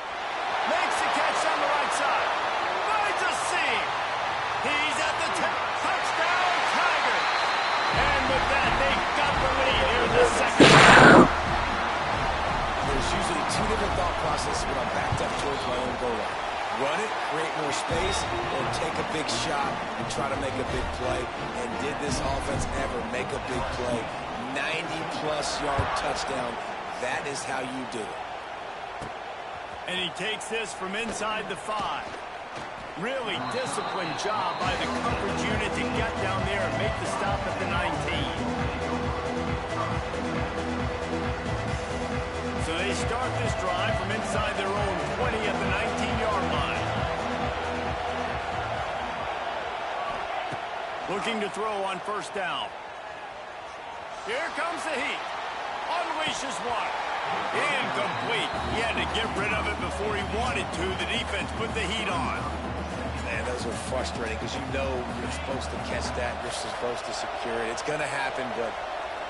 Makes the catch on the right side. Finds a seam. He's at the touchdown, Tigers. And with that, they got the lead here in the second half. There's usually 2 different thought processes when I'm backed up towards my own goal line. Run it, create more space, or take a big shot and try to make a big play. And did this offense ever make a big play? 90-plus yard touchdown. That is how you do it. And he takes this from inside the 5. Really disciplined job by the coverage unit to get down there and make the stop at the 19. So they start this drive from inside their own 20 at the 19-yard line. Looking to throw on first down. Here comes the heat. Unleashes one. Incomplete. He had to get rid of it before he wanted to. The defense put the heat on. Man, those are frustrating because you know you're supposed to catch that. You're supposed to secure it. It's going to happen, but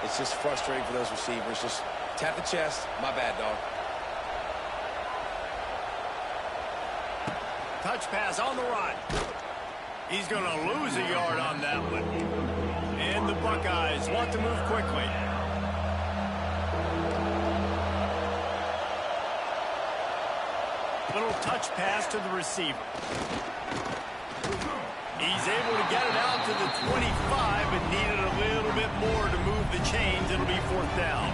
it's just frustrating for those receivers. Just tap the chest. My bad, dog. Touch pass on the run. He's going to lose a yard on that one. And the Buckeyes want to move quickly. Little touch pass to the receiver. He's able to get it out to the 25, but needed a little bit more to move the chains. It'll be 4th down.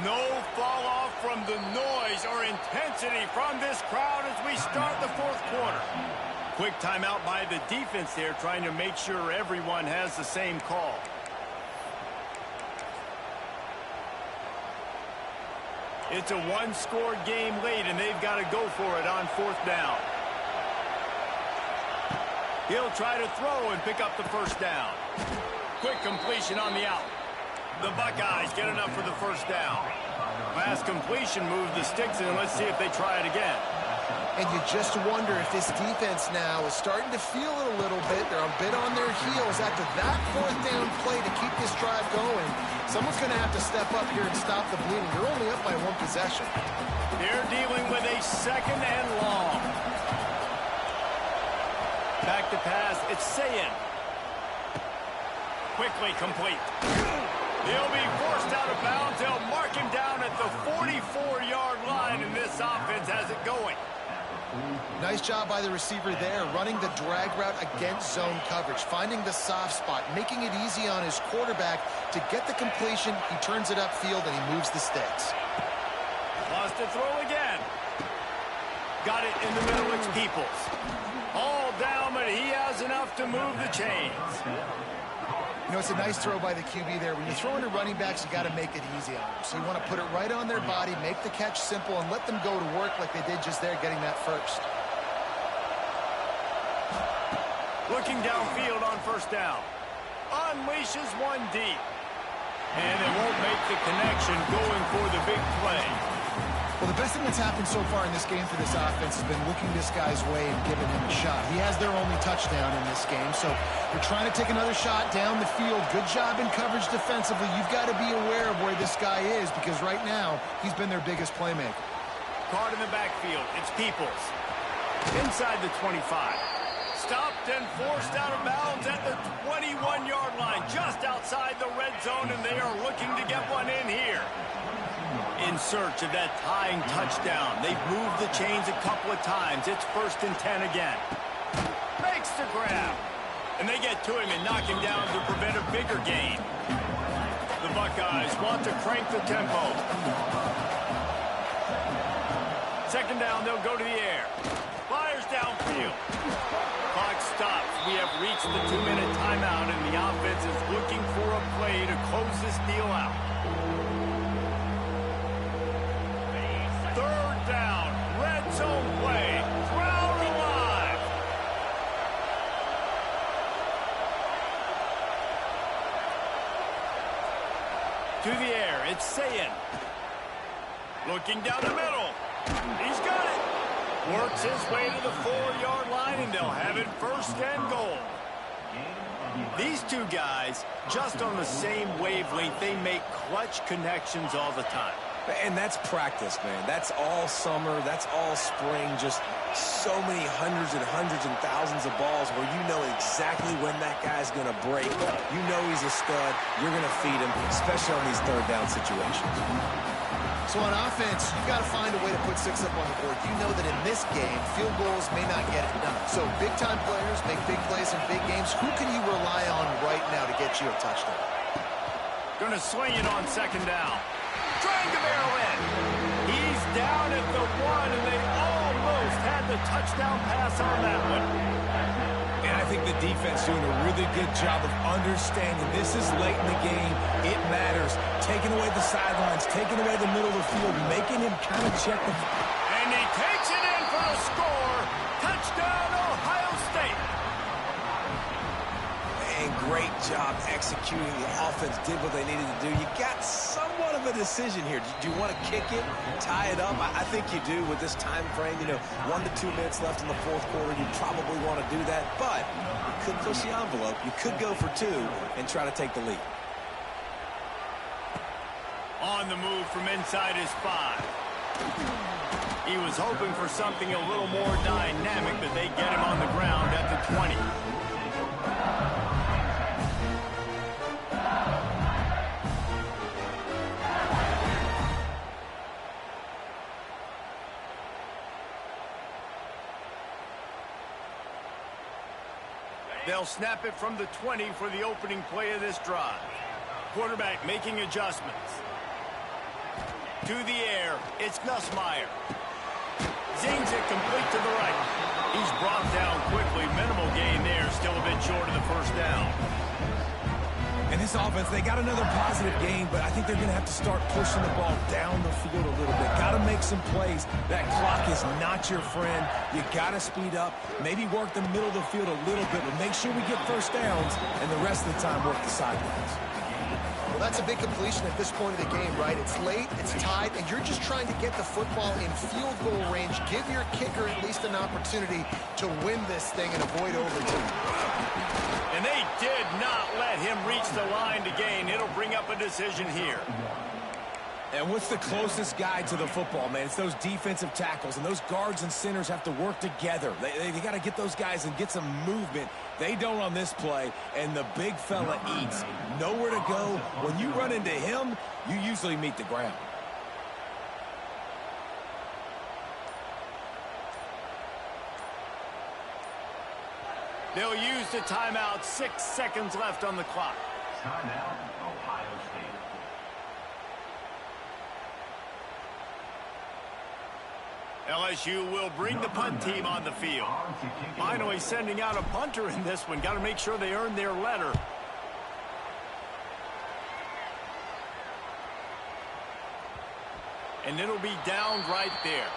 No fall off from the noise or intensity from this crowd as we start the 4th quarter. Quick timeout by the defense there, trying to make sure everyone has the same call. It's a 1-score game late, and they've got to go for it on 4th down. He'll try to throw and pick up the first down. Quick completion on the out. The Buckeyes get enough for the first down. Last completion moved the sticks in. Let's see if they try it again. And you just wonder if this defense now is starting to feel it a little bit. They're a bit on their heels after that 4th down play to keep this drive going. Someone's going to have to step up here and stop the bleeding. You're only up by 1 possession. They're dealing with a 2nd and long. Back to pass. It's Ncaa. Quickly complete. He'll be forced out of bounds. They'll mark him down at the 44-yard line, and this offense has it going. Nice job by the receiver there, running the drag route against zone coverage, finding the soft spot, making it easy on his quarterback to get the completion. He turns it upfield, and he moves the sticks. Wants to throw again. Got it in the middle. It's Peoples. All down, but he has enough to move the chains. You know, it's a nice throw by the QB there. When you're throwing to running backs, you got to make it easy on them. So you want to put it right on their body, make the catch simple, and let them go to work like they did just there, getting that first. Looking downfield on first down. Unleashes one deep. And they won't make the connection going for the big play. Well, the best thing that's happened so far in this game for this offense has been looking this guy's way and giving him a shot. He has their only touchdown in this game, so they're trying to take another shot down the field. Good job in coverage defensively. You've got to be aware of where this guy is because right now he's been their biggest playmaker. Caught in the backfield. It's Peoples. Inside the 25. Stopped and forced out of bounds at the 21-yard line, just outside the red zone, and they are looking to get one in here. In search of that tying touchdown. They've moved the chains a couple of times. It's 1st and 10 again. Makes the grab. And they get to him and knock him down to prevent a bigger gain. The Buckeyes want to crank the tempo. 2nd down, they'll go to the air. Fires downfield. Clock stops. We have reached the 2-minute timeout, and the offense is looking for a play to close this deal out. 3rd down, red zone play, crowd alive. To the air, it's Ncaa. Looking down the middle. He's got it. Works his way to the 4-yard line, and they'll have it 1st and goal. These two guys, just on the same wavelength, they make clutch connections all the time. And that's practice, man. That's all summer. That's all spring. Just so many hundreds and thousands of balls where you know exactly when that guy's going to break. You know he's a stud. You're going to feed him, especially on these 3rd down situations. So on offense, you've got to find a way to put 6 up on the board. You know that in this game, field goals may not get it done. So big-time players make big plays in big games. Who can you rely on right now to get you a touchdown? Going to swing it on 2nd down. Trying to barrel in. He's down at the 1, and they almost had the touchdown pass on that one. And I think the defense doing a really good job of understanding this is late in the game. It matters. Taking away the sidelines, taking away the middle of the field, making him kind of check the... And he takes it in for the score. Touchdown, Ohio State. And great job executing. The offense did what they needed to do. You got somewhat of a decision here. Do you want to kick it, tie it up? I think you do with this time frame. You know, 1 to 2 minutes left in the 4th quarter. You probably want to do that, but you could push the envelope. You could go for 2 and try to take the lead. On the move from inside his 5. He was hoping for something a little more dynamic, but they get him on the ground at the 20. They'll snap it from the 20 for the opening play of this drive. Quarterback making adjustments. To the air, it's Nussmeier. Zings it complete to the right. He's brought down quickly. Minimal gain there, still a bit short of the 1st down. And this offense, they got another positive game, but I think they're going to have to start pushing the ball down the field a little bit. Got to make some plays. That clock is not your friend. You got to speed up, maybe work the middle of the field a little bit, but make sure we get 1st downs, and the rest of the time work the sidelines. Well, that's a big completion at this point of the game, right? It's late, it's tied, and you're just trying to get the football in field goal range. Give your kicker at least an opportunity to win this thing and avoid overtime. And they did not let him reach the line to gain. It'll bring up a decision here. And what's the closest guy to the football, man? It's those defensive tackles, and those guards and centers have to work together. They got to get those guys and get some movement. They don't on this play, and the big fella eats. Nowhere to go. When you run into him, you usually meet the ground. They'll use the timeout. 6 seconds left on the clock. Timeout, Ohio State. LSU will bring the punt team on the field. Finally sending out a punter in this one. Got to make sure they earn their letter. And it'll be down right there.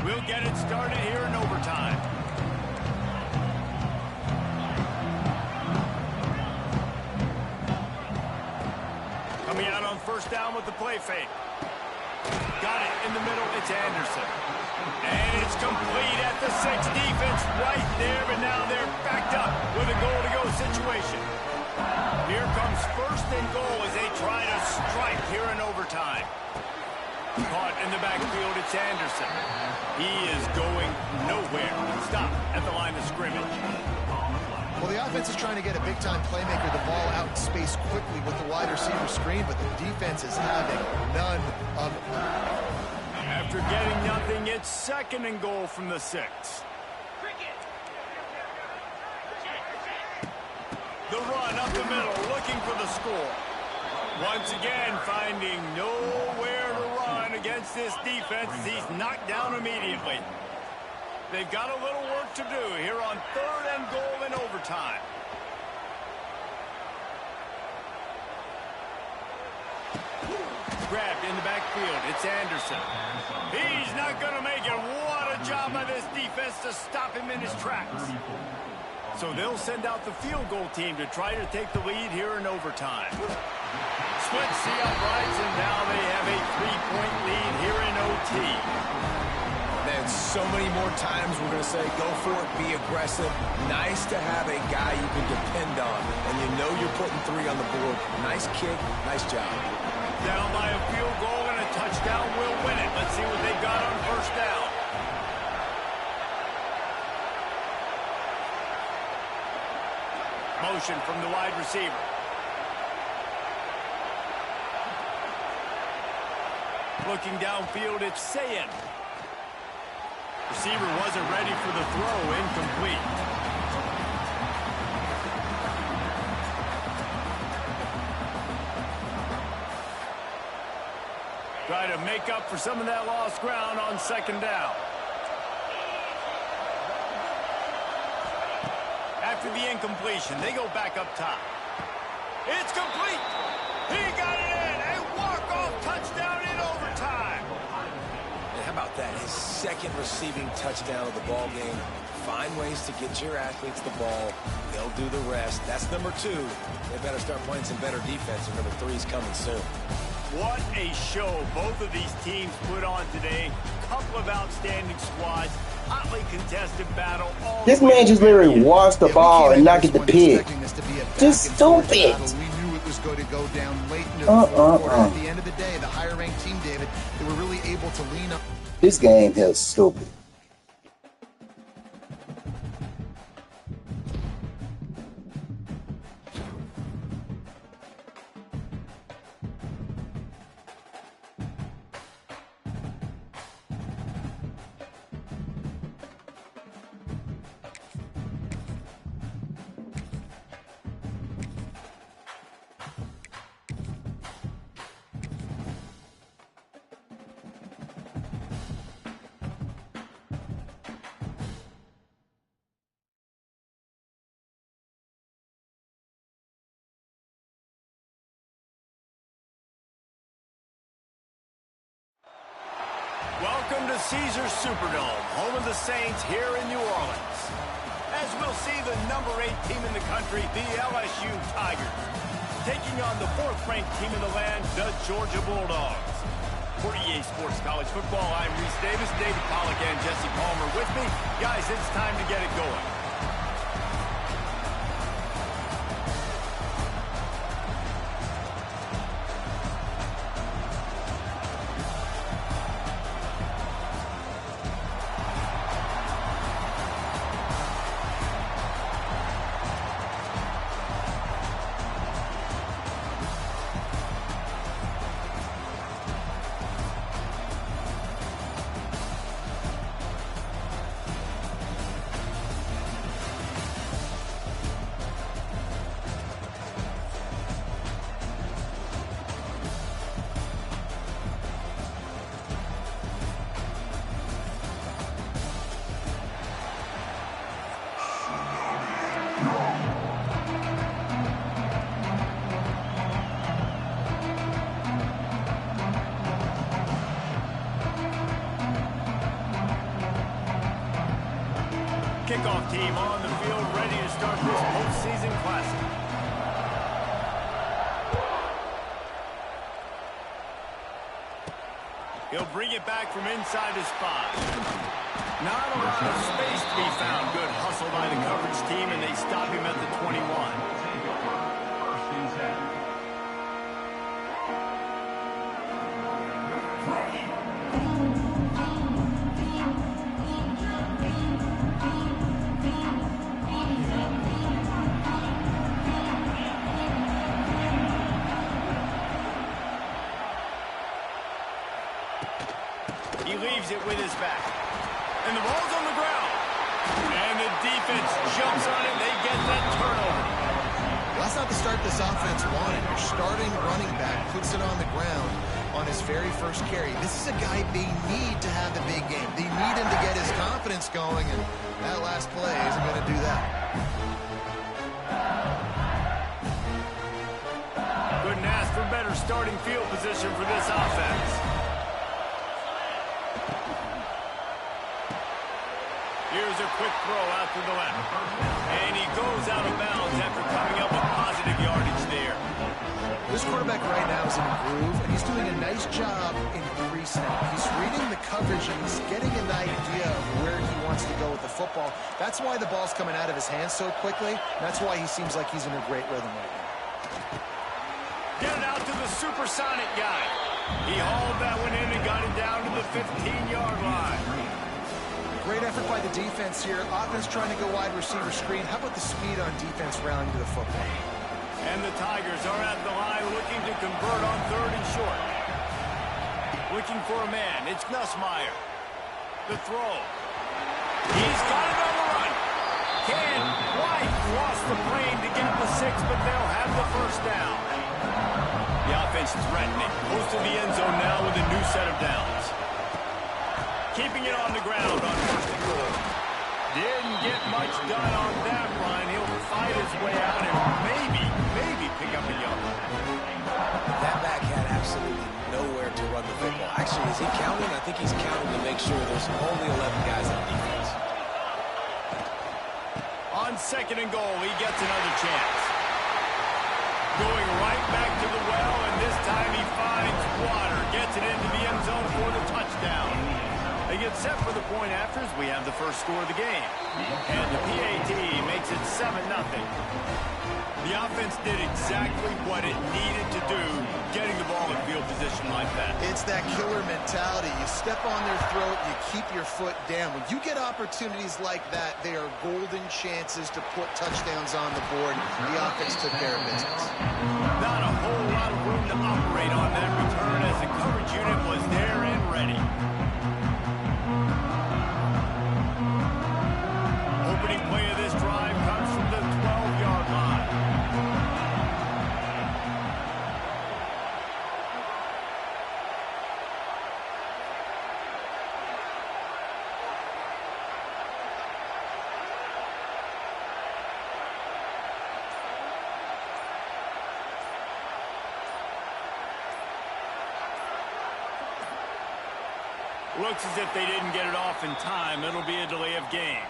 We'll get it started here in overtime. Coming out on first down with the play fake. Got it in the middle. It's Anderson. And it's complete at the 6. Defense right there, but now they're backed up with a goal-to-go situation. Here comes first and goal as they try to strike here in overtime. Caught in the backfield, it's Anderson. He is going nowhere. Stop at the line of scrimmage. Well, the offense is trying to get a big-time playmaker the ball out in space quickly with the wide receiver screen, but the defense is having none of it. After getting nothing, it's second and goal from the 6. The run up the middle, looking for the score. Once again, finding nowhere to run against this defense. He's knocked down immediately. They've got a little work to do here on third and goal in overtime. Grabbed in the backfield. It's Anderson. He's not going to make it. What a job by this defense to stop him in his tracks. So they'll send out the field goal team to try to take the lead here in overtime. Splits the uprights, and now they have a 3-point lead here in OT. Man, so many more times we're going to say, go for it, be aggressive. Nice to have a guy you can depend on, and you know you're putting 3 on the board. Nice kick, nice job. Down by a field goal, and a touchdown will win it. Let's see what they've got on first down. Motion from the wide receiver. Looking downfield, it's Ncaa. Receiver wasn't ready for the throw, incomplete. Try to make up for some of that lost ground on second down. After the incompletion, they go back up top. It's complete. He got it in. A walk-off touchdown in overtime. And how about that? His second receiving touchdown of the ball game. Find ways to get your athletes the ball. They'll do the rest. That's number 2. They better start playing some better defense, and number 3 is coming soon. What a show both of these teams put on today. Couple of outstanding squads. Hotly contested battle. This man just literally wants the ball and not get the pick. Just stupid. We knew it was going to go down late in the fourth quarter. At the end of the day, the higher-ranked team, David, they were really able to lean up. This game is stupid. Welcome to Caesars Superdome, home of the Saints here in New Orleans. As we'll see the number 8 team in the country, the LSU Tigers. taking on the 4th-ranked team in the land, the Georgia Bulldogs. For EA Sports College Football, I'm Reese Davis, David Pollack, and Jesse Palmer with me. Guys, it's time to get it going. Kickoff team on the field, ready to start this postseason classic. He'll bring it back from inside his 5. Not a lot of space to be found. Good hustle by the coverage team, and they stop him at the 21. He leaves it with his back. And the ball's on the ground. And the defense jumps on it. They get that turnover. Well, that's not the start this offense wanted. Your starting running back puts it on the ground on his very first carry. This is a guy they need to have the big game. They need him to get his confidence going, and that last play isn't going to do that. Couldn't ask for better starting field position for this offense. Here's a quick throw out to the left. And he goes out of bounds after coming up with positive yardage there. This quarterback right now is in a groove, and he's doing a nice job in pre-snap. He's reading the coverage, and he's getting an idea of where he wants to go with the football. That's why the ball's coming out of his hands so quickly. That's why he seems like he's in a great rhythm right now. Get it out to the supersonic guy. He hauled that one in and got it down to the 15-yard line. Great effort by the defense here. Offense trying to go wide receiver screen. How about the speed on defense rounding to the football? And the Tigers are at the line looking to convert on 3rd and short. Looking for a man. It's Nussmeier. The throw. He's got it on the run. Can White lost the plane to get the 6, but they'll have the first down. The offense threatening. Close to the end zone now with a new set of downs. Keeping it on the ground on 1st and goal. Didn't get much done on that run. He'll fight his way out and maybe pick up a yard. That back had absolutely nowhere to run the football. Actually, is he counting? I think he's counting to make sure there's only 11 guys on defense. On 2nd and goal, he gets another chance. Going right back to the well, and this time he finds water. Gets it into the end zone for the touchdown. They get set for the point afters. We have the first score of the game. And the PAT makes it 7-0. The offense did exactly what it needed to do, getting the ball in field position like that. It's that killer mentality. You step on their throat, you keep your foot down. When you get opportunities like that, they are golden chances to put touchdowns on the board. The offense took care of business. Not a whole lot of room to operate on that return as the coverage unit was there and ready. Opening play of this drive comes from the 12-yard line. Looks as if they didn't get it off in time. It'll be a delay of game.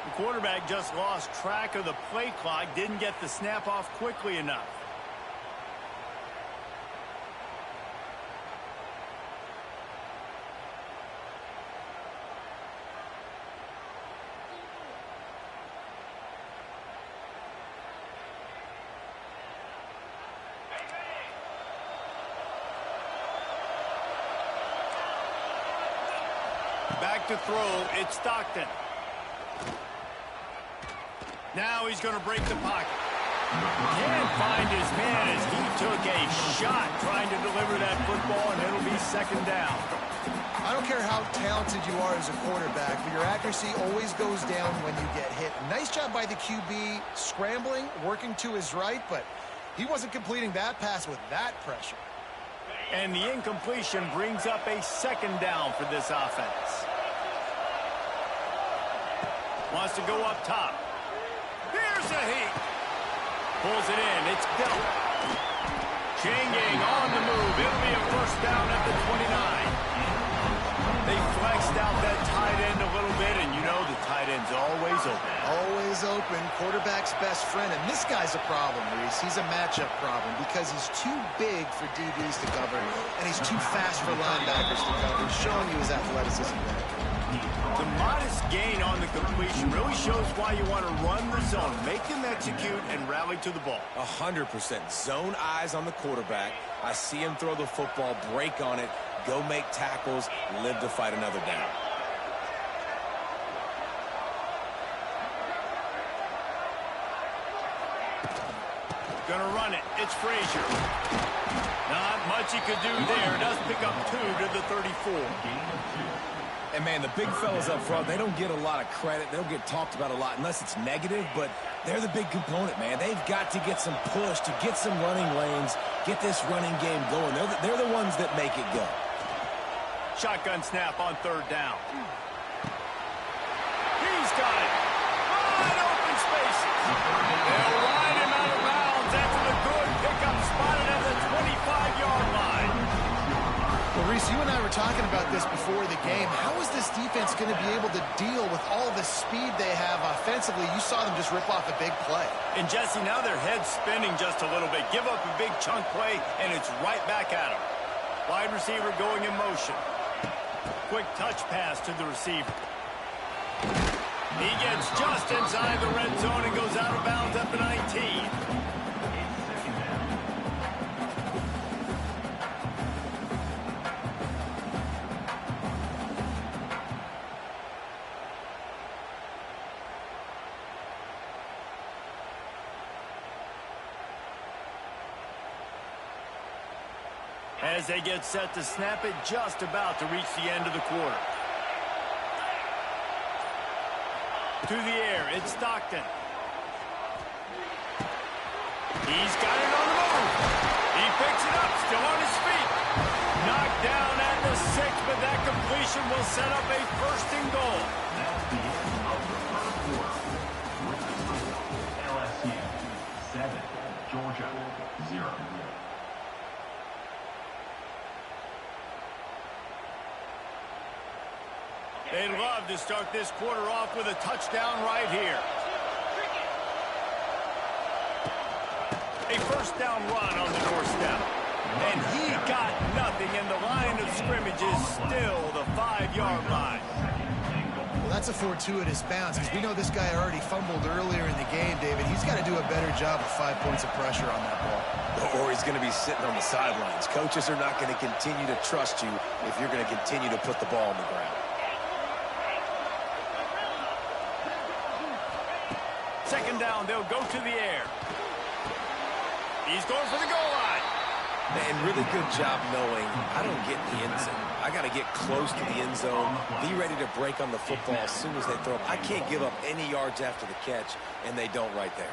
The quarterback just lost track of the play clock, didn't get the snap off quickly enough. Back to throw, it's Stockton. Now he's going to break the pocket. Can't find his man as he took a shot trying to deliver that football, and it'll be second down. I don't care how talented you are as a quarterback, but your accuracy always goes down when you get hit. Nice job by the QB scrambling, working to his right, but he wasn't completing that pass with that pressure. And the incompletion brings up a second down for this offense. Wants to go up top. Here's a heat. Pulls it in. It's Bell. Chain gang on the move. It'll be a first down at the 29. They flexed out that tight end a little bit, and you know the tight end's always open. Always open. Quarterback's best friend. And this guy's a problem, Reese. He's a matchup problem because he's too big for DBs to cover, and he's too fast for linebackers to cover, showing you his athleticism there. The modest gain on the completion really shows why you want to run the zone, make them execute, and rally to the ball. 100%. Zone eyes on the quarterback. I see him throw the football, break on it, go make tackles, live to fight another down. Gonna run it. It's Frazier. Not much he could do there. Does pick up 2 to the 34. And, man, the big fellas up front, they don't get a lot of credit. They don't get talked about a lot unless it's negative, but they're the big component, man. They've got to get some push, to get some running lanes, get this running game going. They're the ones that make it go. Shotgun snap on third down. He's got it. Wide open spaces. They'll ride him out of bounds after the good pickup spotted at the 25-yard line. Well, Reese, you and I were talking about this before the game. How is this defense going to be able to deal with all the speed they have offensively? You saw them just rip off a big play. And, Jesse, now their head's spinning just a little bit. Give up a big chunk play, and it's right back at them. Wide receiver going in motion. Quick touch pass to the receiver. He gets just inside the red zone and goes out of bounds at the 19. As they get set to snap it, just about to reach the end of the quarter. To the air, it's Stockton. He's got it on the move. He picks it up, still on his feet. Knocked down at the 6, but that completion will set up a first and goal. That's the end of the first quarter. With the score, LSU 7, Georgia 0. They'd love to start this quarter off with a touchdown right here. A first down run on the doorstep. And he got nothing, and the line of scrimmage is still the 5-yard line. Well, that's a fortuitous bounce because we know this guy already fumbled earlier in the game, David. He's got to do a better job with 5 points of pressure on that ball. Or he's going to be sitting on the sidelines. Coaches are not going to continue to trust you if you're going to continue to put the ball on the ground. Second down, they'll go to the air. He's going for the goal line. And really good job knowing I don't get in the end zone. I got to get close to the end zone, be ready to break on the football as soon as they throw it. I can't give up any yards after the catch, and they don't right there.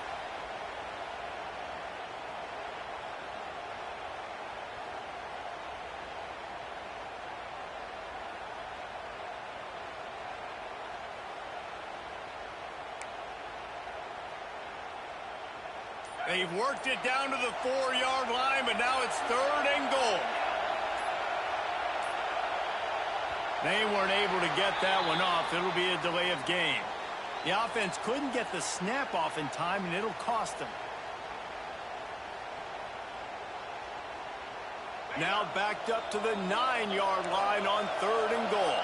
They've worked it down to the 4-yard line, but now it's third and goal. They weren't able to get that one off. It'll be a delay of game. The offense couldn't get the snap off in time, and it'll cost them. Now backed up to the 9-yard line on third and goal.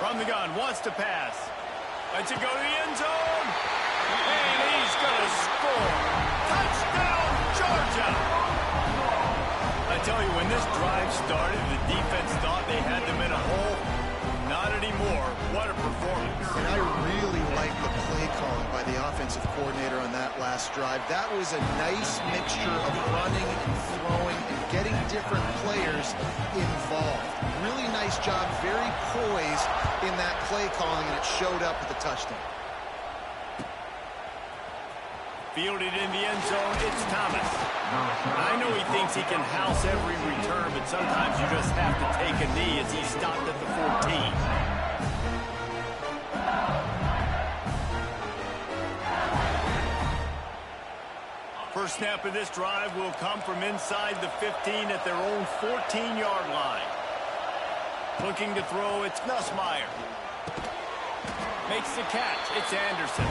From the gun, wants to pass. Lets it go to the end zone. And he's going to score. Touchdown, Georgia. A tell you, when this drive started, the defense thought they had them in a hole. Not anymore. What a performance. And I really like the play calling by the offensive coordinator on that last drive. That was a nice mixture of running and throwing and getting different players involved. Really nice job, very poised in that play calling, and it showed up with the touchdown. Fielded in the end zone, it's Thomas. I know he thinks he can house every return, but sometimes you just have to take a knee as he stopped at the 14. First snap of this drive will come from inside the 15 at their own 14-yard line. Looking to throw, it's Nussmeier. Makes the catch, it's Anderson.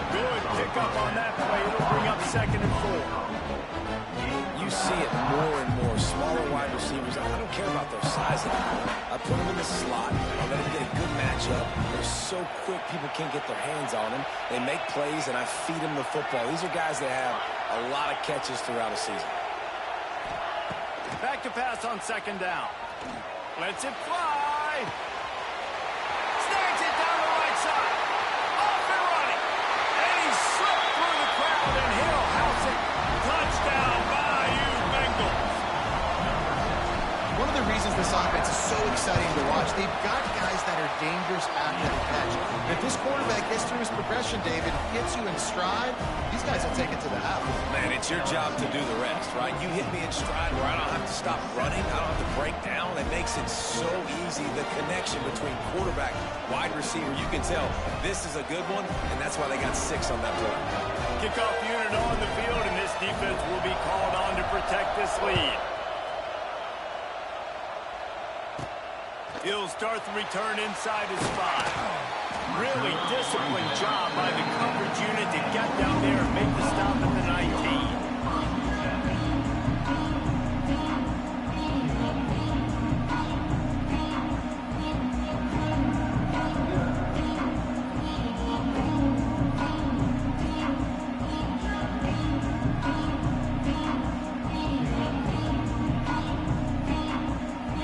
Good pickup on that play. It'll bring up 2nd and 4. You see it more and more. Smaller wide receivers, I don't care about their size anymore. I put them in the slot. I let them get a good matchup. They're so quick, people can't get their hands on them. They make plays, and I feed them the football. These are guys that have a lot of catches throughout a season. Back to pass on 2nd down. Lets it fly. Snags it down the right side. Off and running. And he slipped through the crowd, and he'll house it. Touchdown, Bayou Bengals. One of the reasons this offense is so exciting to watch, they've got guys that are dangerous after the catch. If this quarterback gets through his progression, David, gets you in stride, these guys will take it to the house. Man, it's your job to do the rest, right? You hit me in stride where I don't have to stop running. I don't have to break down. It makes it so easy. The connection between quarterback, wide receiver, you can tell this is a good one, and that's why they got 6 on that play. Kickoff unit on the field, and this defense will be called on to protect this lead. He'll start the return inside his 5. Really disciplined job by the coverage unit to get down there and make the stop at the 19.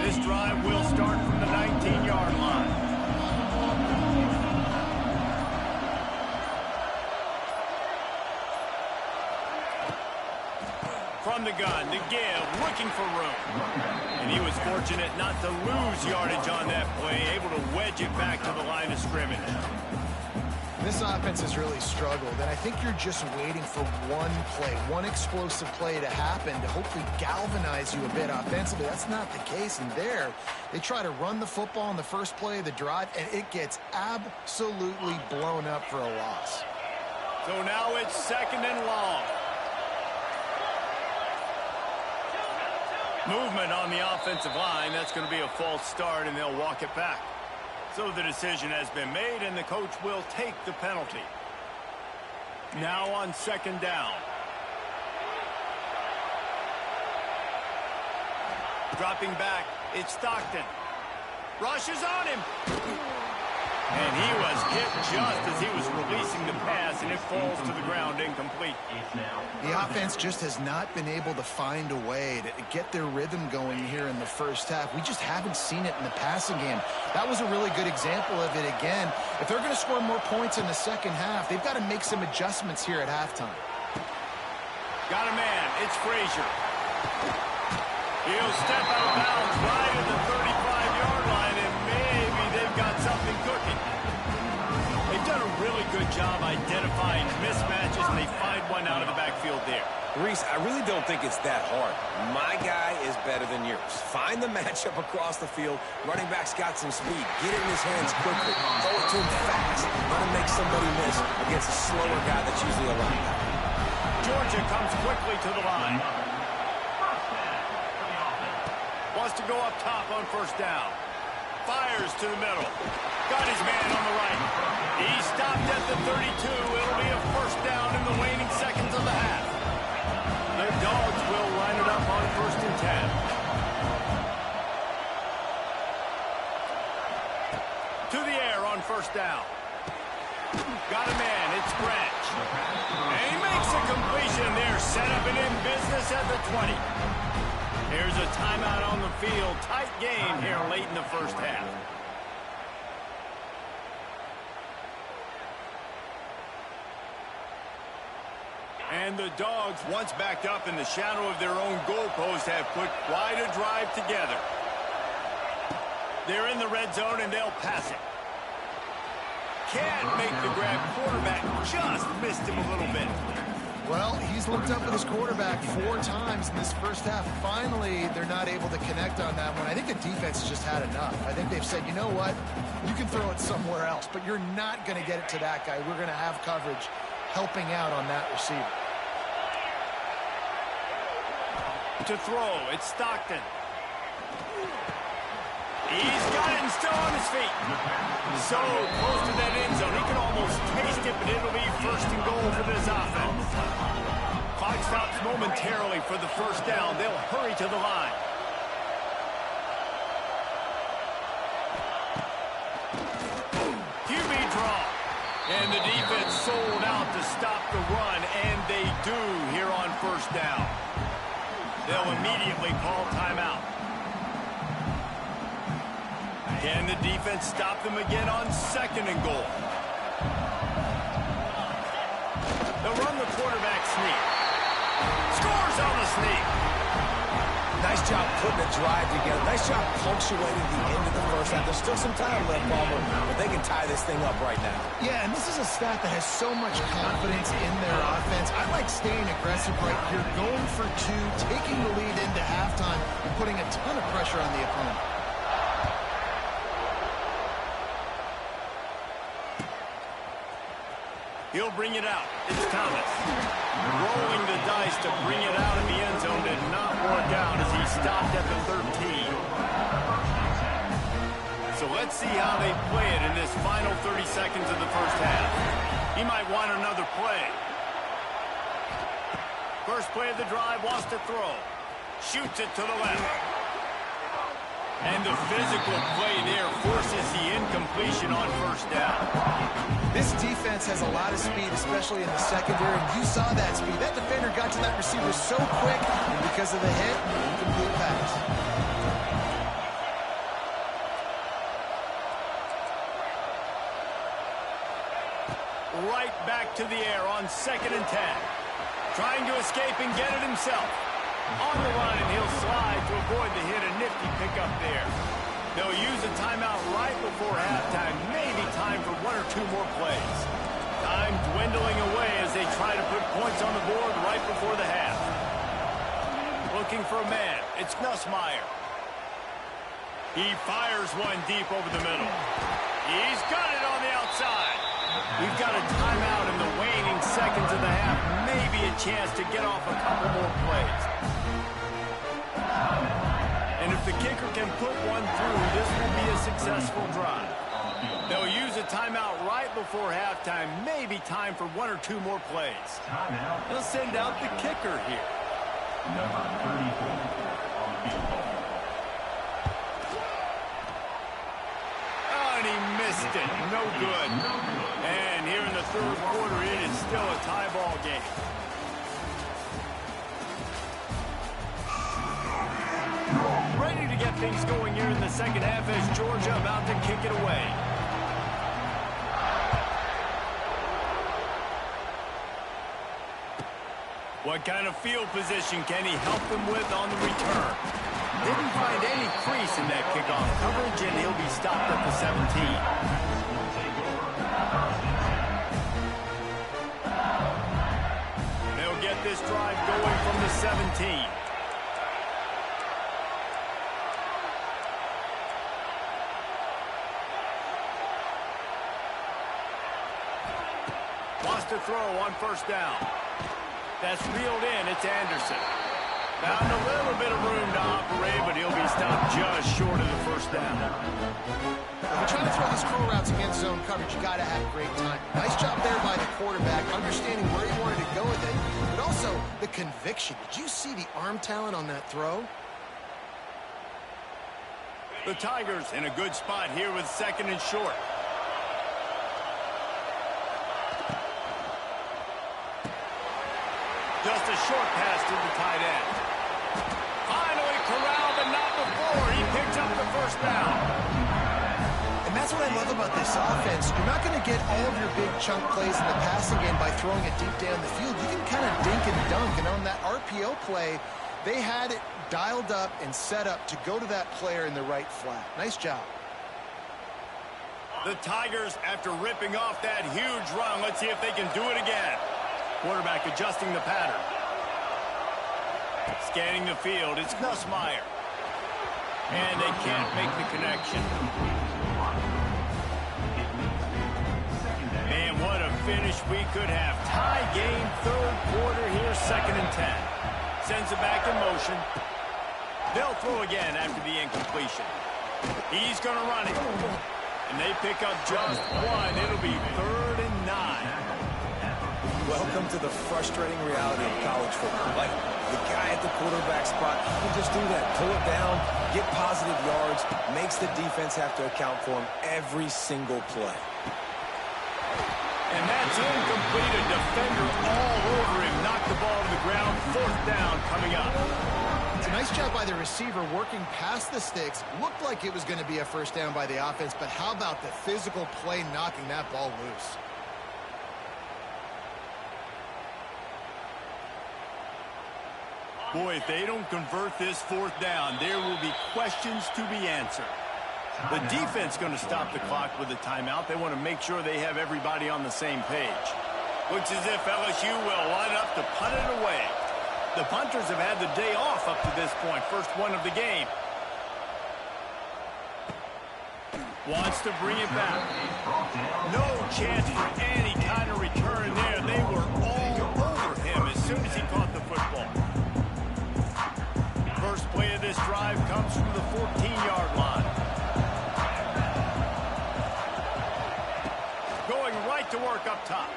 This drive will start from the 19-yard line. From the gun, to give, looking for room. And he was fortunate not to lose yardage on that play, able to wedge it back to the line of scrimmage. This offense has really struggled, and I think you're just waiting for one play, one explosive play to happen to hopefully galvanize you a bit offensively. That's not the case, and there, they try to run the football on the first play of the drive, and it gets absolutely blown up for a loss. So now it's 2nd and long. Movement on the offensive line. That's going to be a false start, and they'll walk it back. So the decision has been made, and the coach will take the penalty. Now on 2nd down. Dropping back, it's Stockton. Rushes on him. And he was hit just as he was releasing the pass, and it falls to the ground incomplete. The offense just has not been able to find a way to get their rhythm going here in the first half. We just haven't seen it in the passing game. That was a really good example of it again. If they're going to score more points in the second half, they've got to make some adjustments here at halftime. Got a man. It's Frazier. He'll step out of bounds right at the 35-yard line, and maybe they've got something cooking. They've done a really good job identifying mismatches, and they find one out of the backfield there. Reese, I really don't think it's that hard. My guy is better than yours. Find the matchup across the field. Running back's got some speed. Get it in his hands quickly. Throw it to him fast. Let him make somebody miss against a slower guy that's usually a linebacker. Georgia comes quickly to the line. Wants to go up top on 1st down. Fires to the middle. Got his man on the right. He stopped at the 32. It'll be a 1st down in the waning seconds of the half. The Dogs will line it up on 1st and 10. To the air on 1st down. Got a man. It's Branch. And he makes a completion there. Set up and in business at the 20. Here's a timeout on the field. Tight game here late in the first half. And the Dogs, once backed up in the shadow of their own goalpost, have put quite a drive together. They're in the red zone, and they'll pass it. Can't make the grab. Quarterback just missed him a little bit. Well, he's looked up at his quarterback 4 times in this first half. Finally, they're not able to connect on that one. I think the defense just had enough. I think they've said, you know what, you can throw it somewhere else, but you're not going to get it to that guy. We're going to have coverage helping out on that receiver. To throw, it's Stockton. He's got it and still on his feet. So close to that end zone. He can almost taste it, but it'll be first and goal for this offense. Clock stops momentarily for the first down. They'll hurry to the line. QB draw. And the defense sold out to stop the run, and they do here on first down. They'll immediately call timeout. Can the defense stop them again on second and goal? They'll run the quarterback sneak. Scores on the sneak. Nice job putting a drive together. Nice job punctuating the end of the first half. There's still some time left, Palmer, but they can tie this thing up right now. Yeah, and this is a staff that has so much confidence in their offense. I like staying aggressive right here, going for 2, taking the lead into halftime, and putting a ton of pressure on the opponent. He'll bring it out. It's Thomas. Rolling the dice to bring it out in the end zone did not work out as he stopped at the 13. So let's see how they play it in this final 30 seconds of the first half. He might want another play. First play of the drive, wants to throw. Shoots it to the left. And the physical play there forces the incompletion on first down. This defense has a lot of speed, especially in the secondary, and you saw that speed. That defender got to that receiver so quick, and because of the hit, incomplete pass. Right back to the air on 2nd and 10. Trying to escape and get it himself. On the line, and he'll slide to avoid the hit. A nifty pickup there. They'll use a timeout right before halftime. Maybe time for 1 or 2 more plays. Time dwindling away as they try to put points on the board right before the half. Looking for a man. It's Nussmeier. He fires one deep over the middle. He's got it on the outside. We've got a timeout in the waning seconds of the half. Maybe a chance to get off a couple more plays. And if the kicker can put one through, this will be a successful drive. They'll use a timeout right before halftime. Maybe time for 1 or 2 more plays. They'll send out the kicker here. Number 34 on the field. Oh, and he missed it. No good. And here in the third quarter, it is still a tie ball game. Ready to get things going here in the second half as Georgia about to kick it away. What kind of field position can he help them with on the return? Didn't find any crease in that kickoff coverage, and he'll be stopped at the 17. They'll get this drive going from the 17. Wants to throw on first down. That's reeled in. It's Anderson. Found a little bit of room to operate, but he'll be stopped just short of the first down. If you're trying to throw these curl routes against zone coverage, you got to have great time. Nice job there by the quarterback, understanding where he wanted to go with it, but also the conviction. Did you see the arm talent on that throw? The Tigers in a good spot here with 2nd and short. Just a short pass to the tight end. Finally about this offense, you're not going to get all of your big chunk plays in the passing game by throwing it deep down the field. You can kind of dink and dunk, and on that RPO play, they had it dialed up and set up to go to that player in the right flat. Nice job. The Tigers, after ripping off that huge run, let's see if they can do it again. Quarterback adjusting the pattern. Scanning the field, it's Nussmeier. And they can't make the connection. Man, what a finish we could have. Tie game, third quarter here, 2nd and 10. Sends it back in motion. They'll throw again after the incompletion. He's going to run it. And they pick up just one. It'll be 3rd and 9. Welcome to the frustrating reality of college football. Like, the guy at the quarterback spot, he can just do that. Pull it down, get positive yards, makes the defense have to account for him every single play. And that's incomplete. A defender all over him. Knocked the ball to the ground. 4th down coming up. It's a nice job by the receiver working past the sticks. Looked like it was going to be a first down by the offense, but how about the physical play knocking that ball loose? Boy, if they don't convert this 4th down, there will be questions to be answered. The defense going to stop the clock with a timeout. They want to make sure they have everybody on the same page. Looks as if LSU will line up to punt it away. The punters have had the day off up to this point. First one of the game. Wants to bring it back. No chance for any kind of return there. They were all over him as soon as he caught the football. First play of this drive comes from the 14-yard line. Going right to work up top.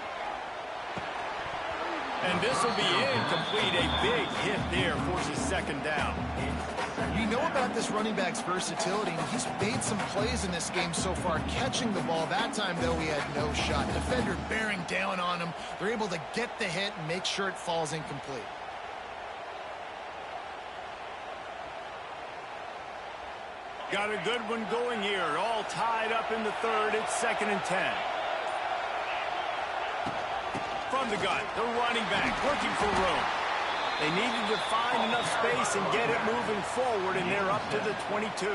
And this will be incomplete. A big hit there forces 2nd down. You know about this running back's versatility, and he's made some plays in this game so far, catching the ball. That time, though, he had no shot. Defender bearing down on him. They're able to get the hit and make sure it falls incomplete. Got a good one going here. All tied up in the 3rd. It's 2nd and 10. From the gun, the running back looking for room. They needed to find enough space and get it moving forward, and they're up to the 22.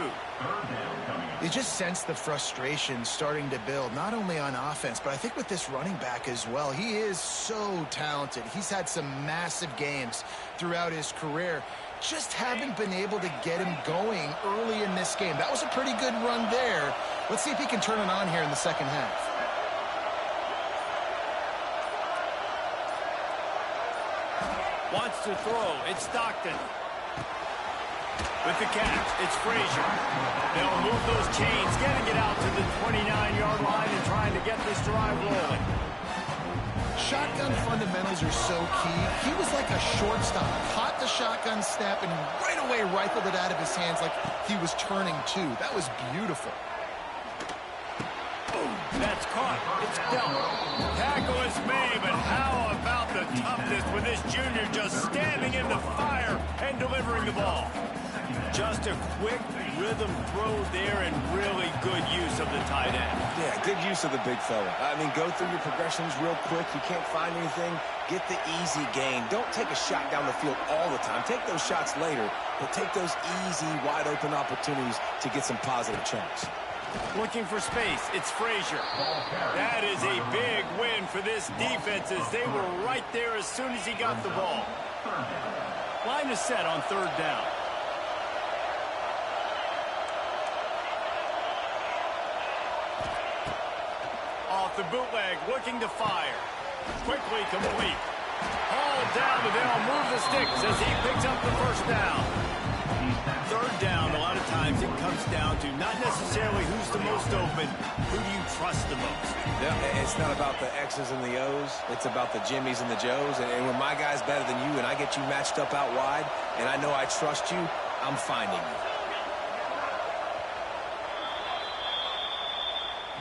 You just sense the frustration starting to build, not only on offense, but I think with this running back as well. He is so talented. He's had some massive games throughout his career. Just haven't been able to get him going early in this game. That was a pretty good run there. Let's see if he can turn it on here in the 2nd half. Wants to throw. It's Stockton. With the catch, it's Frazier. They'll move those chains, getting it out to the 29-yard line and trying to get this drive rolling. Shotgun fundamentals are so key. He was like a shortstop. Caught the shotgun snap and right away rifled it out of his hands like he was turning too. That was beautiful. That's caught. It's dealt. Tackle is made, but how about the toughness with this junior just standing in the fire and delivering the ball? Just a quick rhythm throw there and really good use of the tight end. Yeah, good use of the big fella. I mean, go through your progressions real quick. You can't find anything. Get the easy gain. Don't take a shot down the field all the time. Take those shots later, but take those easy, wide-open opportunities to get some positive chunks. Looking for space. It's Frazier. That is a big win for this defense as they were right there as soon as he got the ball. Line is set on 3rd down. Off the bootleg, looking to fire. Quickly complete. Hauled down, but they'll move the sticks as he picks up the 1st down. 3rd down, a lot of times it comes down to not necessarily who's the most open, who do you trust the most? Yeah, it's not about the X's and the O's. It's about the Jimmies and the Joes. And when my guy's better than you and I get you matched up out wide and I know I trust you, I'm finding you.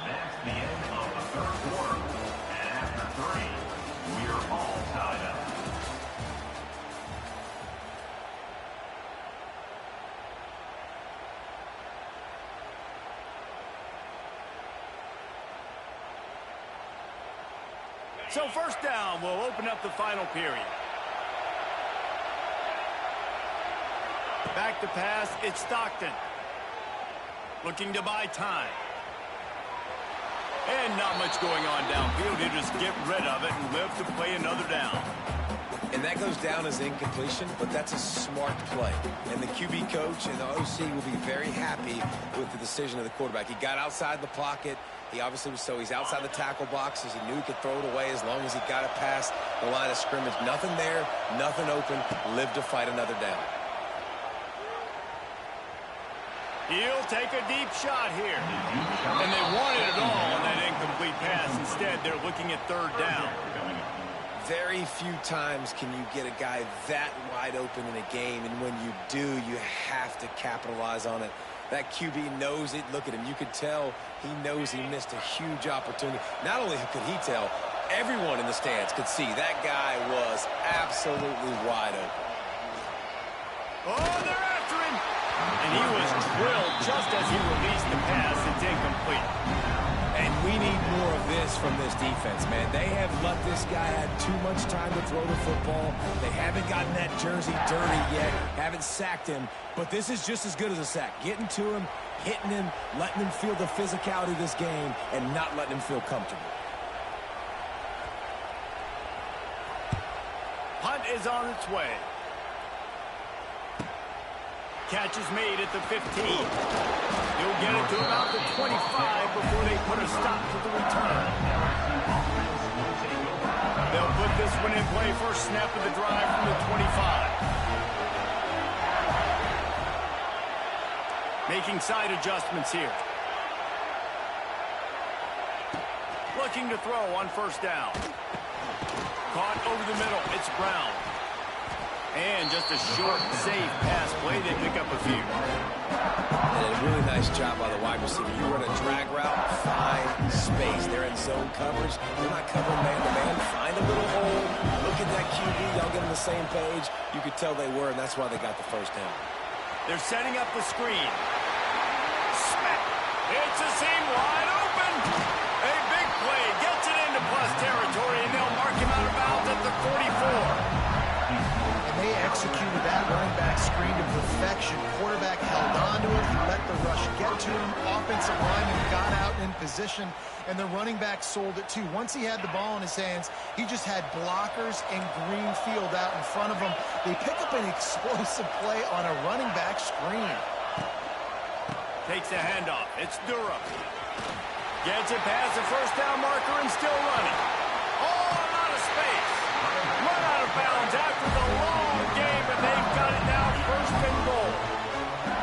That's the end of the 3rd quarter. And after 3, we're all tied up. So first down will open up the final period. Back to pass, it's Stockton. Looking to buy time. And not much going on downfield. He'll just get rid of it and live to play another down. And that goes down as incompletion, but that's a smart play. And the QB coach and the OC will be very happy with the decision of the quarterback. He got outside the pocket. He obviously was he's outside the tackle boxes. He knew he could throw it away as long as he got it past the line of scrimmage. Nothing there, nothing open. Live to fight another down. He'll take a deep shot here. And they wanted it all on that incomplete pass. Instead, they're looking at third down. Very few times can you get a guy that wide open in a game, and when you do, you have to capitalize on it. That QB knows it. Look at him. You could tell he knows he missed a huge opportunity. Not only could he tell, everyone in the stands could see that guy was absolutely wide open. Oh, they're after him. And he was drilled just as he released the pass. It's incomplete. And we need more of this from this defense, man. They have let this guy have too much time to throw the football. They haven't gotten that jersey dirty yet, haven't sacked him. But this is just as good as a sack. Getting to him, hitting him, letting him feel the physicality of this game, and not letting him feel comfortable. Punt is on its way. Catch is made at the 15. He'll get it to about the 25 before they put a stop to the return. They'll put this one in play first snap of the drive from the 25. Making side adjustments here. Looking to throw on first down. Caught over the middle. It's Brown. And just a short, safe pass play. They pick up a few. And a really nice job by the wide receiver. You run a drag route, find space. They're in zone coverage. They're not covering man-to-man. Find a little hole. Look at that QB. Y'all get on the same page. You could tell they were, and that's why they got the first down. They're setting up the screen. Smack. It's a seam wide open. A big play. Gets it into plus territory, and they'll mark him out of bounds at the 44. They executed that running back screen to perfection. Quarterback held on to it. He let the rush get to him. Offensive lineman got out in position, and the running back sold it too. Once he had the ball in his hands, he just had blockers and green field out in front of him. They pick up an explosive play on a running back screen. Takes a handoff. It's Durham. Gets it past the first down marker and still running. Oh, a lot of space. Run out of bounds after the long game, and they've got it now first and goal.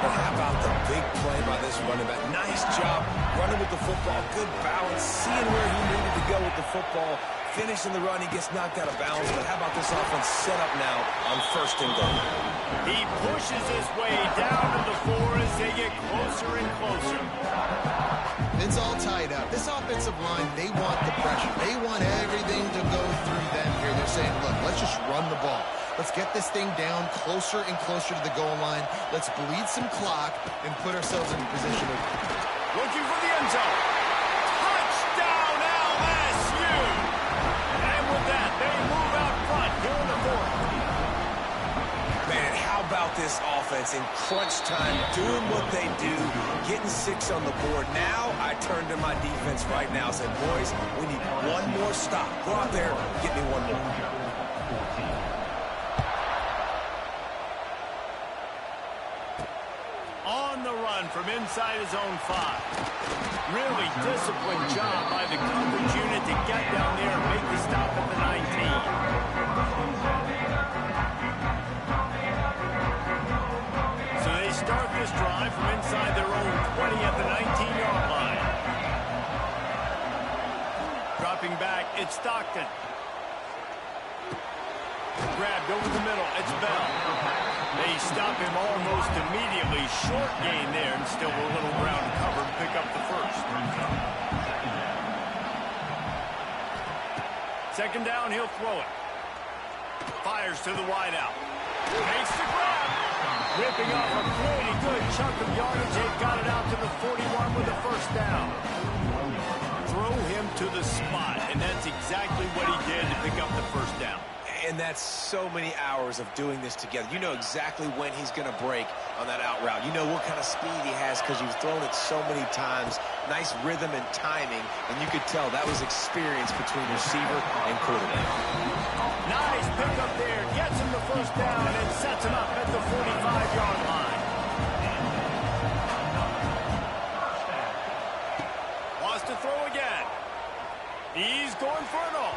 But how about the big play by this running back? Nice job running with the football. Good balance, seeing where he needed to go with the football. Finishing the run, he gets knocked out of bounds. But how about this offense set up now on first and goal? He pushes his way down to the 4 as they get closer and closer. It's all tied up. This offensive line, they want the pressure. They want everything to go through them here. They're saying, look, let's just run the ball. Let's get this thing down closer and closer to the goal line. Let's bleed some clock and put ourselves in a position of... Looking for the end zone. Touchdown, LSU! And with that, they move out front here in the 4th. Man, how about this offense in crunch time, doing what they do, getting 6 on the board. Now I turn to my defense right now and said, boys, we need one more stop. Go out there, get me one more. On the run from inside his own 5. Really disciplined job by the coverage unit to get down there and make the stop at the 19. So they start this drive from inside their own 20 at the 19-yard line. Dropping back, it's Stockton. Grabbed over the middle, it's Bell. They stop him almost immediately. Short gain there, and still a little ground cover to pick up the first. Second down, he'll throw it. Fires to the wideout. Makes the grab. Ripping off a pretty good chunk of yardage. They've got it out to the 41 with the first down. Throw him to the spot, and that's exactly what he did to pick up the first down. And that's so many hours of doing this together. You know exactly when he's going to break on that out route. You know what kind of speed he has because you've thrown it so many times. Nice rhythm and timing, and you could tell that was experience between receiver and quarterback. Nice pickup there. Gets him the first down and sets him up at the 45-yard line. Wants to throw again. He's going for it all.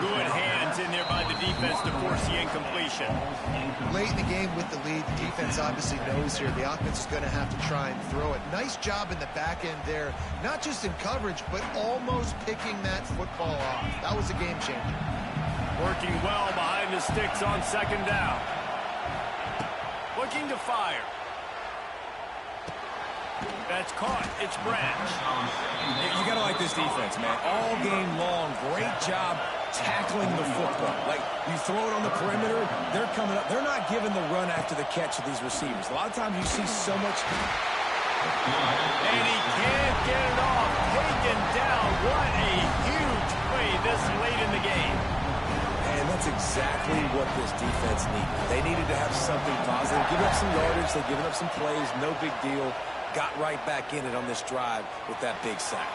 Good hands in there by the defense to force the incompletion. Late in the game with the lead, the defense obviously knows here the offense is going to have to try and throw it. Nice job in the back end there, not just in coverage, but almost picking that football off. That was a game changer. Working well behind the sticks on second down. Looking to fire. That's caught. It's Branch. You got to like this defense, man. All game long, great job tackling the football. Like, you throw it on the perimeter, they're coming up. They're not giving the run after the catch of these receivers. A lot of times you see so much. And he can't get it off. Taken down. What a huge play this late in the game. And that's exactly what this defense needed. They needed to have something positive. Give up some yardage. They've given up some plays. No big deal. Got right back in it on this drive with that big sack.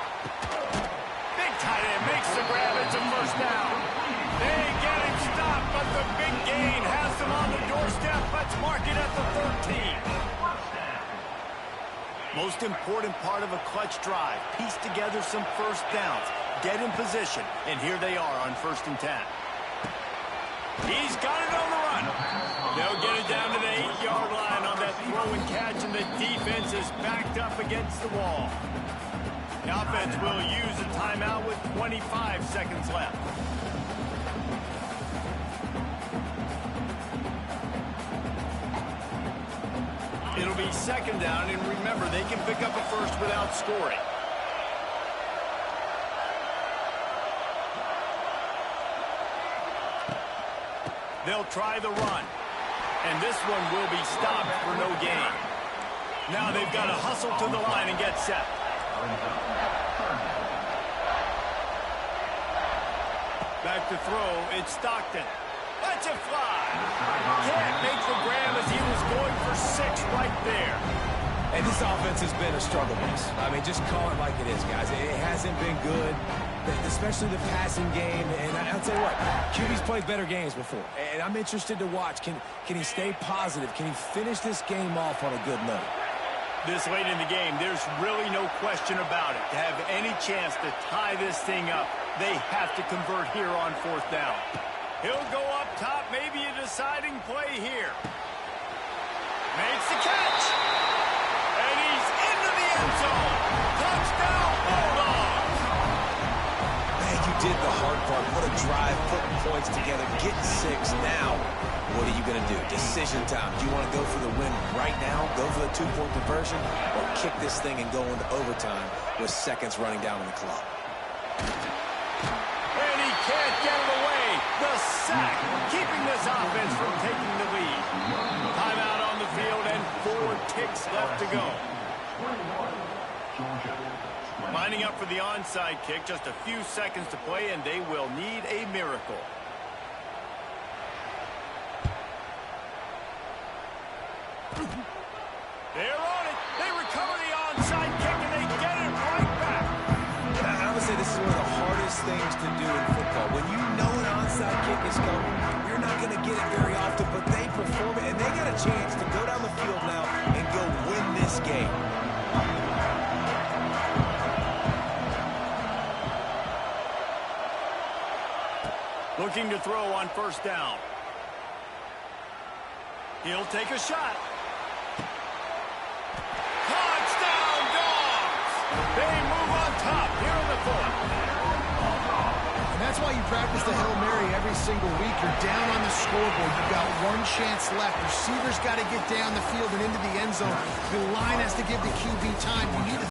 Big tight end makes the grab. It's a first down. They get him stopped, but the big gain has them on the doorstep. Let's mark it at the 13. Most important part of a clutch drive. Piece together some first downs. Get in position. And here they are on 1st and 10. He's got it on the run. They'll get it down to the 8-yard line on that throw and catch, and the defense is backed up against the wall. The offense will use a timeout with 25 seconds left. It'll be second down, and remember, they can pick up a first without scoring. They'll try the run. And this one will be stopped for no gain. Now they've got to hustle to the line and get set. Back to throw. It's Stockton. Let's it fly. Can't make the grab as he was going for 6 right there. And this offense has been a struggle bus. I mean, just call it like it is, guys. It hasn't been good, especially the passing game. And I'll tell you what, QB's played better games before. And I'm interested to watch. Can he stay positive? Can he finish this game off on a good note? This late in the game, there's really no question about it. To have any chance to tie this thing up, they have to convert here on 4th down. He'll go up top, maybe a deciding play here. Makes the catch. And he's into the end zone. Touchdown, Bulldogs. Man, you did the hard part. What a drive, putting points together, getting 6. Now, what are you going to do? Decision time. Do you want to go for the win right now, go for the 2-point conversion, or kick this thing and go into overtime with seconds running down on the clock? And he can't get it away. The sack, keeping this offense from taking the lead. Timeout on the field and 4 ticks left to go. Lining up for the onside kick, just a few seconds to play, and they will need a miracle. They're on it. They recover the onside kick, and they get it right back. I would say this is one of the hardest things to do in football. When you know an onside kick is coming, you're not going to get it very often, but they perform it, and they got a chance to go down the field now and go win this game. Looking to throw on 1st down. He'll take a shot. Touchdown, Dogs! They move on top here in the 4th. And that's why you practice the Hail Mary every single week. You're down on the scoreboard. You've got 1 chance left. Receivers got to get down the field and into the end zone. The line has to give the QB time. You need to